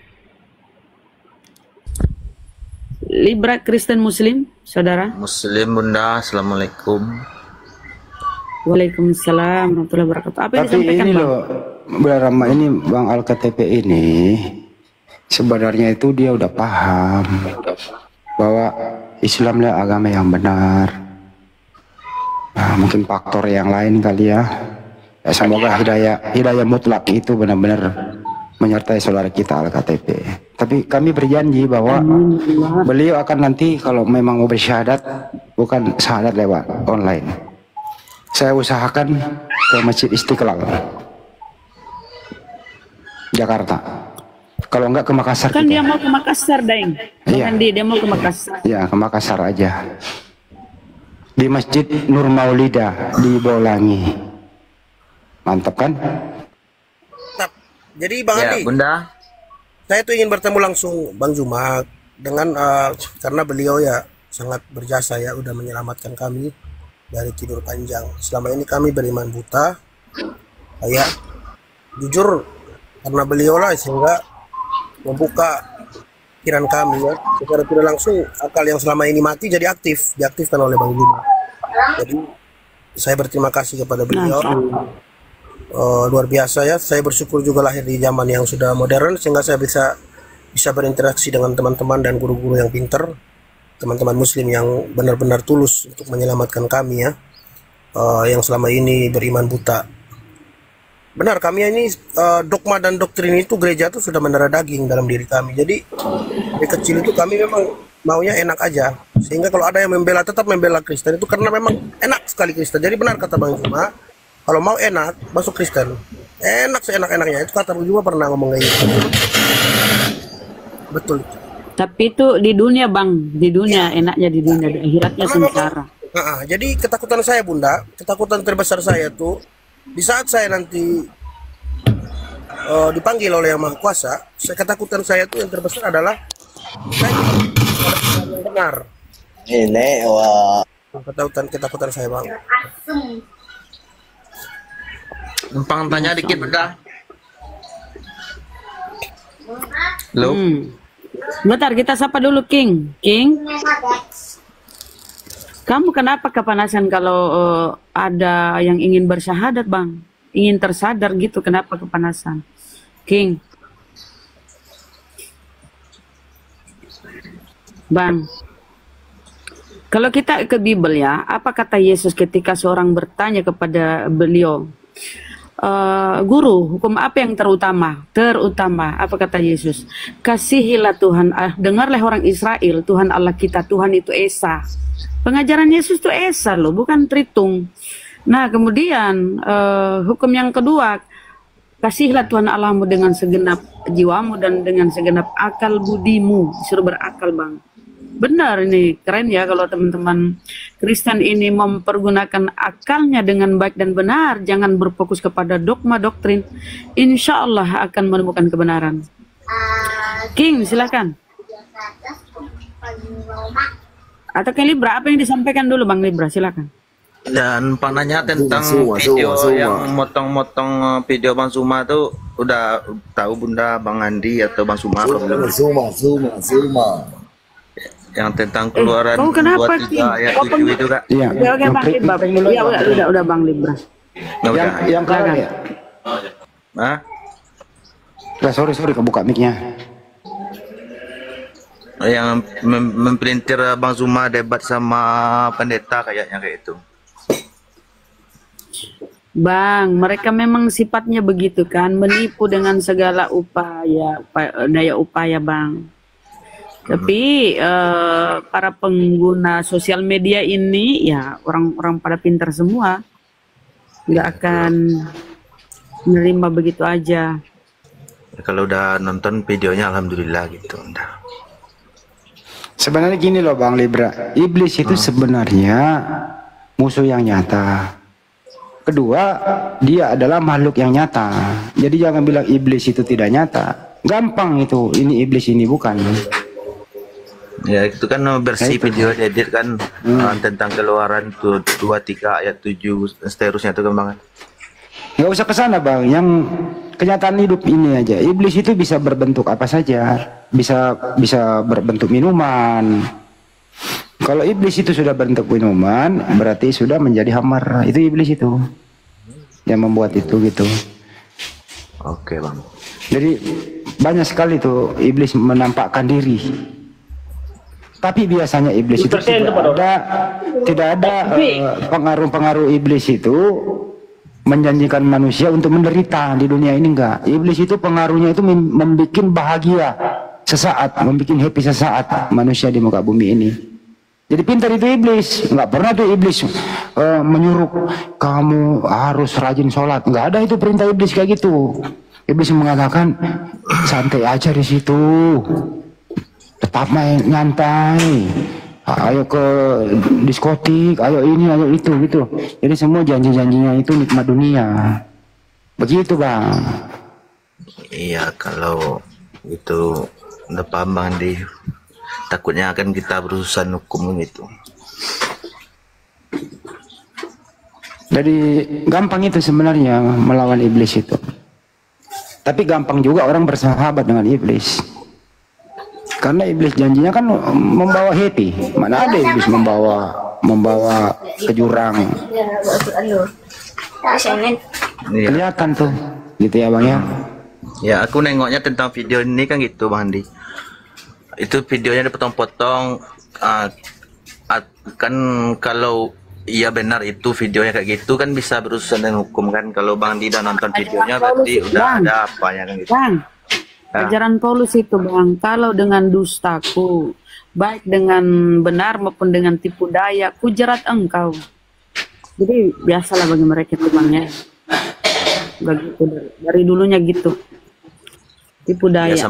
Libra Kristen Muslim, saudara. Muslim Bunda, Assalamualaikum. Waalaikumsalam warahmatullahi wabarakatuh. Apa yang Tapi disampaikan, ini Bang? loh, Bang Rama ini, Bang Al-KTP ini sebenarnya itu dia udah paham bahwa Islamlah agama yang benar. Nah, mungkin faktor yang lain kali ya. Ya, semoga hidayah mutlak itu benar-benar menyertai saudara kita Al-KTP. Tapi kami berjanji bahwa beliau akan nanti kalau memang mau bersyahadat, bukan syahadat lewat online. Saya usahakan ke Masjid Istiqlal, Jakarta. Kalau enggak ke Makassar. Kan kita. dia mau ke Makassar, Daeng. Iya. Kan dia mau ke Makassar. Ya, ke Makassar aja. Di Masjid Nur Maulida di Bolangi. Mantap kan? Jadi Bang Ya, Andi, Bunda. saya tuh ingin bertemu langsung Bang Jumat dengan karena beliau ya sangat berjasa ya, udah menyelamatkan kami dari tidur panjang. Selama ini kami beriman buta, ya jujur karena beliau lah sehingga membuka pikiran kami ya, secara tidak langsung akal yang selama ini mati jadi aktif, diaktifkan oleh Bang Jumat. Jadi saya berterima kasih kepada beliau. Luar biasa ya, saya bersyukur juga lahir di zaman yang sudah modern sehingga saya bisa berinteraksi dengan teman-teman dan guru-guru yang pinter, teman-teman muslim yang benar-benar tulus untuk menyelamatkan kami ya, yang selama ini beriman buta. Benar, kami ini dogma dan doktrin itu gereja itu sudah mendarah daging dalam diri kami. Jadi dari kecil itu kami memang maunya enak aja, sehingga kalau ada yang membela, tetap membela Kristen itu karena memang enak sekali Kristen. Jadi benar kata Bang Juma, kalau mau enak, masuk Kristen. Enak seenak-enaknya. Itu kata Bang Juma pernah ngomong kayak gitu. Betul. Tapi itu di dunia, Bang. Di dunia, enaknya di dunia. Di akhiratnya sengsara. Jadi ketakutan saya Bunda, ketakutan terbesar saya tuh, di saat saya nanti dipanggil oleh Yang Maha Kuasa, ketakutan saya tuh yang terbesar adalah saya yang benar. Ini wah. Ketakutan saya Bang. Numpang tanya dikit Bunda. Halo. Bentar, kita sapa dulu King. King, kamu kenapa kepanasan kalau ada yang ingin bersyahadat, Bang? Ingin tersadar gitu, kenapa kepanasan? King. Bang, kalau kita ke Bible ya, apa kata Yesus ketika seorang bertanya kepada beliau, Guru, hukum apa yang terutama? Terutama, apa kata Yesus? Kasihilah Tuhan, dengarlah orang Israel, Tuhan Allah kita, Tuhan itu Esa. Pengajaran Yesus itu Esa loh, bukan Tritung. Nah kemudian hukum yang kedua, kasihilah Tuhan Allahmu dengan segenap jiwamu dan dengan segenap akal budimu. Disuruh berakal Bang. Benar, ini keren ya kalau teman-teman Kristen ini mempergunakan akalnya dengan baik dan benar, jangan berfokus kepada dogma doktrin. Insya Allah akan menemukan kebenaran. King, silakan. Atau ke Libra, apa yang disampaikan dulu Bang Libra, silakan. Dan pananya tentang video yang motong-motong video Bang Suma tuh udah tahu Bunda, Bang Andi atau Bang Suma? Suma. Yang tentang keluaran 23 ayat 7 itu Kak. Iya. Oke Bang Libra. Ya udah Bang Libra. Yang kalah ya. Hah? sorry kebuka mic-nya. Yang mempelintir Bang Zuma debat sama pendeta kayaknya kayak itu. Bang, mereka memang sifatnya begitu kan, menipu dengan segala daya upaya, Bang. Tapi para pengguna sosial media ini ya orang-orang pada pintar semua, nggak akan menerima begitu aja. Kalau udah nonton videonya, alhamdulillah gitu. Sebenarnya gini loh Bang Libra, iblis itu sebenarnya musuh yang nyata. Kedua, dia adalah makhluk yang nyata. Jadi jangan bilang iblis itu tidak nyata. Gampang itu, ini iblis ini bukan. Ya itu kan versi video edit kan tentang keluaran tuh 23 ayat 7 seterusnya itu kan Bang. Nggak usah ke sana Bang, yang kenyataan hidup ini aja. Iblis itu bisa berbentuk apa saja, bisa berbentuk minuman. Kalau iblis itu sudah bentuk minuman, berarti sudah menjadi hamar. Itu iblis itu yang membuat itu gitu. Oke Bang. Jadi banyak sekali tuh iblis menampakkan diri. Tapi biasanya iblis itu tidak ada pengaruh-pengaruh iblis itu menjanjikan manusia untuk menderita di dunia ini, enggak. Iblis itu pengaruhnya itu membuat bahagia sesaat, membuat happy sesaat manusia di muka bumi ini. Jadi pintar itu iblis, nggak pernah tuh iblis menyuruh kamu harus rajin sholat, nggak ada itu perintah iblis kayak gitu. Iblis mengatakan santai aja di situ, tetap main nyantai, ayo ke diskotik, ayo ini, ayo itu gitu. Jadi semua janji-janjinya itu nikmat dunia, begitu Bang. Iya kalau itu udah paham Bang Andi. Takutnya akan kita berurusan hukum gitu. Jadi gampang itu sebenarnya melawan iblis itu. Tapi gampang juga orang bersahabat dengan iblis. Karena iblis janjinya kan membawa happy. Mana ada iblis membawa ke jurang. Kelihatan tuh, gitu ya Bang ya. Ya aku nengoknya tentang video ini kan gitu Bang Andi. Itu videonya dipotong-potong kan kalau iya benar itu videonya kayak gitu kan bisa berurusan dengan hukum kan. Kalau Bang Dida nonton videonya berarti udah ada apanya kan gitu. Bang, ajaran Paulus itu Bang, kalau dengan dustaku baik dengan benar maupun dengan tipu daya ku jerat engkau. Jadi biasalah bagi mereka itu Bang ya. Begitu dari dulunya gitu. Tipu daya. Ya,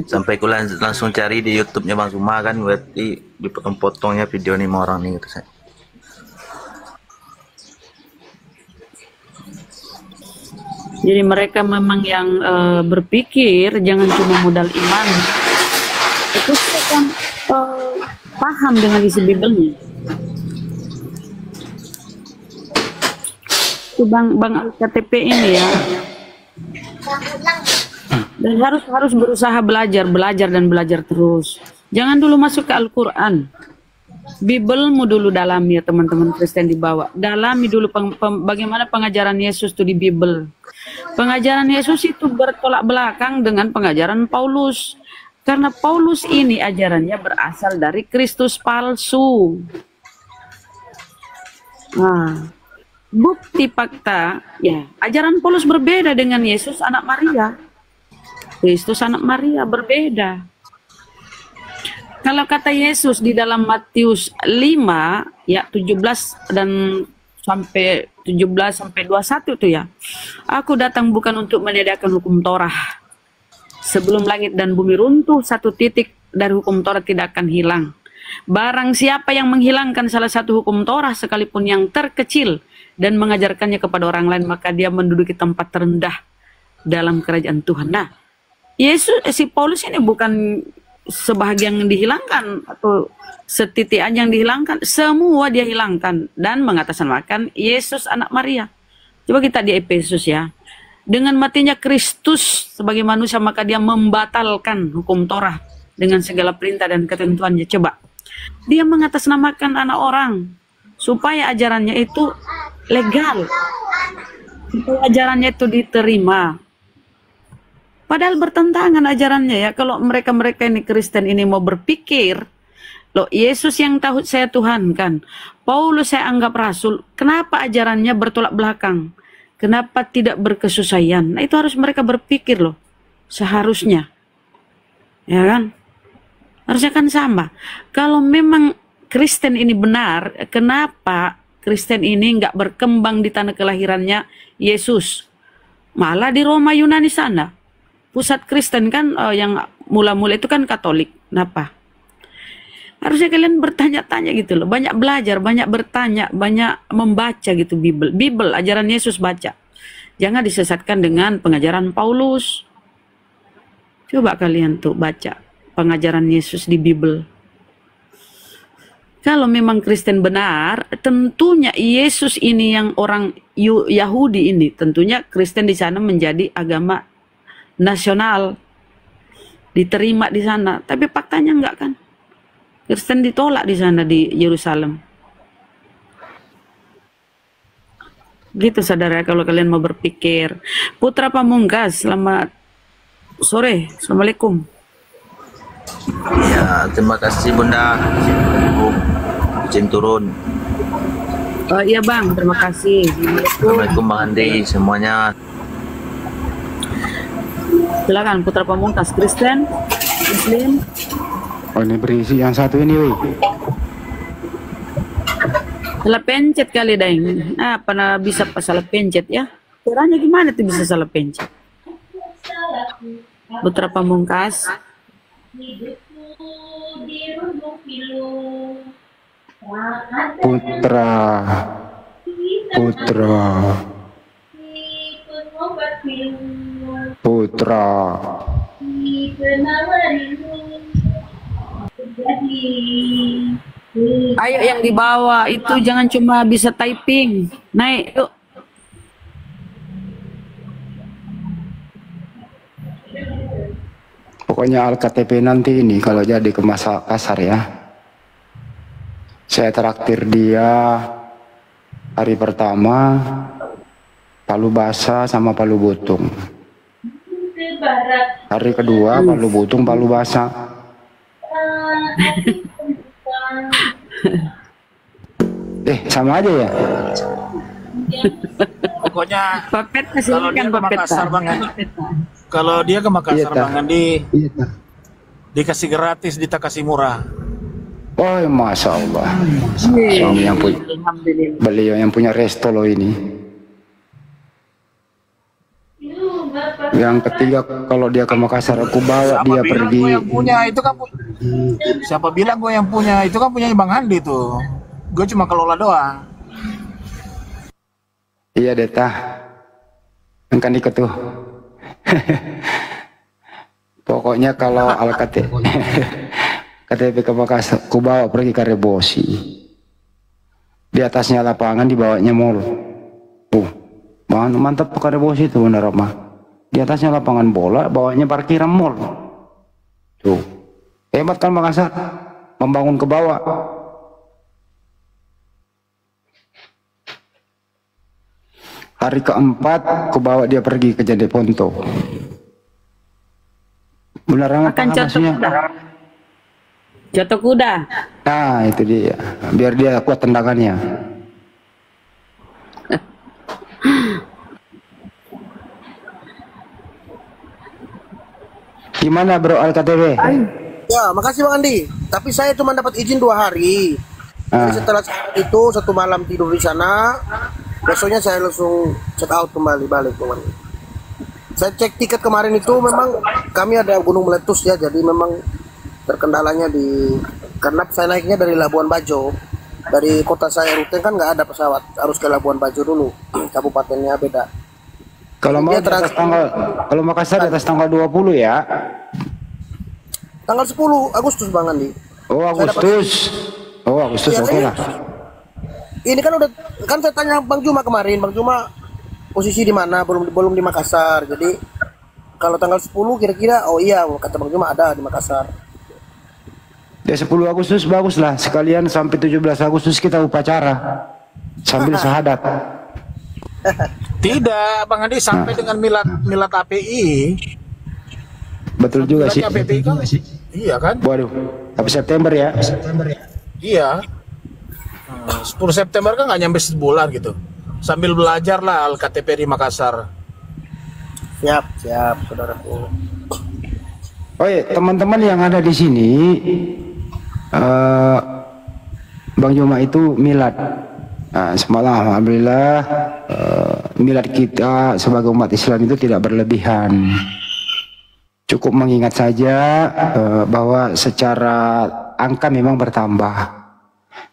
sampai aku langsung cari di YouTube-nya Bang Zuma kan, berarti dipotong-potongnya video nih orang nih gitu saya. Jadi mereka memang yang berpikir jangan cuma modal iman, itu kan paham dengan isi Bibelnya. Itu Bang KTP ini ya. Dan harus berusaha belajar terus. Jangan dulu masuk ke Al-Quran. Bibelmu dulu dalami ya teman-teman Kristen dibawa. Dalami dulu bagaimana pengajaran Yesus itu di Bibel. Pengajaran Yesus itu bertolak belakang dengan pengajaran Paulus. Karena Paulus ini ajarannya berasal dari Kristus palsu. Nah, bukti fakta ya, ajaran Paulus berbeda dengan Yesus anak Maria. Kristus anak Maria berbeda. Kalau kata Yesus di dalam Matius 5 ya 17 dan sampai 17 sampai 21 itu ya. Aku datang bukan untuk meniadakan hukum Torah. Sebelum langit dan bumi runtuh, satu titik dari hukum Torah tidak akan hilang. Barang siapa yang menghilangkan salah satu hukum Torah sekalipun yang terkecil dan mengajarkannya kepada orang lain, maka dia menduduki tempat terendah dalam kerajaan Tuhan. Nah, si Paulus ini bukan sebahagian yang dihilangkan atau setitik aja yang dihilangkan, semua dia hilangkan dan mengatasnamakan Yesus anak Maria. Coba kita di Efesus ya. Dengan matinya Kristus sebagai manusia, maka dia membatalkan hukum Torah dengan segala perintah dan ketentuannya. Coba. Dia mengatasnamakan anak orang supaya ajarannya itu legal. Supaya ajarannya itu diterima. Padahal bertentangan ajarannya ya. Kalau mereka-mereka ini Kristen ini mau berpikir, loh Yesus yang tahu saya Tuhan kan, Paulus saya anggap rasul, kenapa ajarannya bertolak belakang? Kenapa tidak berkesesuaian? Nah itu harus mereka berpikir loh, seharusnya. Ya kan? Harusnya kan sama. Kalau memang Kristen ini benar, kenapa Kristen ini nggak berkembang di tanah kelahirannya Yesus? Malah di Roma Yunani sana. Pusat Kristen kan yang mula-mula itu kan Katolik. Kenapa? Harusnya kalian bertanya-tanya gitu loh. Banyak belajar, banyak bertanya, banyak membaca gitu Bible, ajaran Yesus baca. Jangan disesatkan dengan pengajaran Paulus. Coba kalian tuh baca pengajaran Yesus di Bible. Kalau memang Kristen benar, tentunya Yesus ini yang orang Yahudi ini, tentunya Kristen di sana menjadi agama nasional, diterima di sana. Tapi faktanya enggak kan? Kristen ditolak di sana di Yerusalem. Gitu saudara kalau kalian mau berpikir. Putra Pamungkas, selamat sore. Assalamualaikum. Ya, terima kasih Bunda. Izin turun. Oh iya Bang, terima kasih. Assalamualaikum Bang Andi semuanya. Silakan Putra Pamungkas, Kristen, Muslim. Oh ini berisi yang satu ini, weh. Salah pencet kali Daeng. Ah, pernah bisa pas salah pencet ya? Caranya gimana tuh bisa salah pencet? Putra Pamungkas. Putra. Ayo yang di bawah itu jangan cuma bisa typing. Naik yuk. Pokoknya Alkitab nanti ini kalau jadi ke Makassar ya, saya traktir dia hari pertama palu basah sama palu butung. Hari kedua palu butung palu basah. Sama aja ya. Pokoknya kalau dia ke Makassar Bang Andi, kalau dia ke Makassar Bang Andi, dikasih gratis, kita kasih murah. Oh, masya Allah. Suami yang punya, beliau yang punya resto loh ini. Yang ketiga kalau dia ke Makassar aku bawa dia pergi. Yang punya itu kan siapa bilang gue yang punya itu kan punya Bang Andi tuh. Gue cuma kelola doang. Iya Deta, kan ikut tuh. Pokoknya kalau Alkitab KTP ke Makassar, ku bawa pergi ke Rebosi. Di atasnya lapangan, dibawanya mall. Mantap ke Rebosi itu benar mah. Di atasnya lapangan bola, bawanya parkiran mall. Tuh, hebat kan Makassar, membangun ke bawah. Hari keempat, ku bawa dia pergi ke Jade Ponto. Benar apa maksudnya? Jatuh kuda. Nah, itu dia. Biar dia kuat tendangannya. Gimana bro Alkitab? Ya, makasih Bang Andi. Tapi saya cuma dapat izin 2 hari. Jadi setelah itu 1 malam tidur di sana, besoknya saya langsung check out kembali balik teman. Saya cek tiket kemarin itu memang kami ada gunung meletus ya, jadi memang terkendalanya karena saya naiknya dari Labuan Bajo, dari kota saya Ruteng kan nggak ada pesawat, harus ke Labuan Bajo dulu, kabupatennya beda. Kalau mau di atas kalau Makassar di atas tanggal 20 ya. Tanggal 10 Agustus Bang Andi. Oh Agustus. Oh Agustus ya, oke lah. Ini kan saya tanya Bang Juma kemarin, Bang Juma posisi di mana, belum di Makassar. Jadi kalau tanggal 10 kira-kira, oh iya kata Bang Juma ada di Makassar. Ya 10 Agustus bagus lah, sekalian sampai 17 Agustus kita upacara sambil syahadat. Tidak, Bang Andi sampai dengan milad API Betul juga sih. PPI kan? Iya kan? Waduh, tapi September ya? Iya. 10 September kan nggak nyampe sebulan gitu. Sambil belajar lah KTP di Makassar. Siap, saudaraku. Oh iya, teman-teman yang ada di sini, Bang Juma itu milad. Nah, semalam alhamdulillah milad kita sebagai umat Islam itu tidak berlebihan. Cukup mengingat saja bahwa secara angka memang bertambah,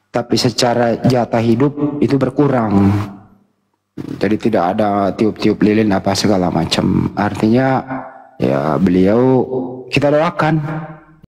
tapi secara jatah hidup itu berkurang. Jadi tidak ada tiup-tiup lilin apa segala macam. Artinya ya beliau kita doakan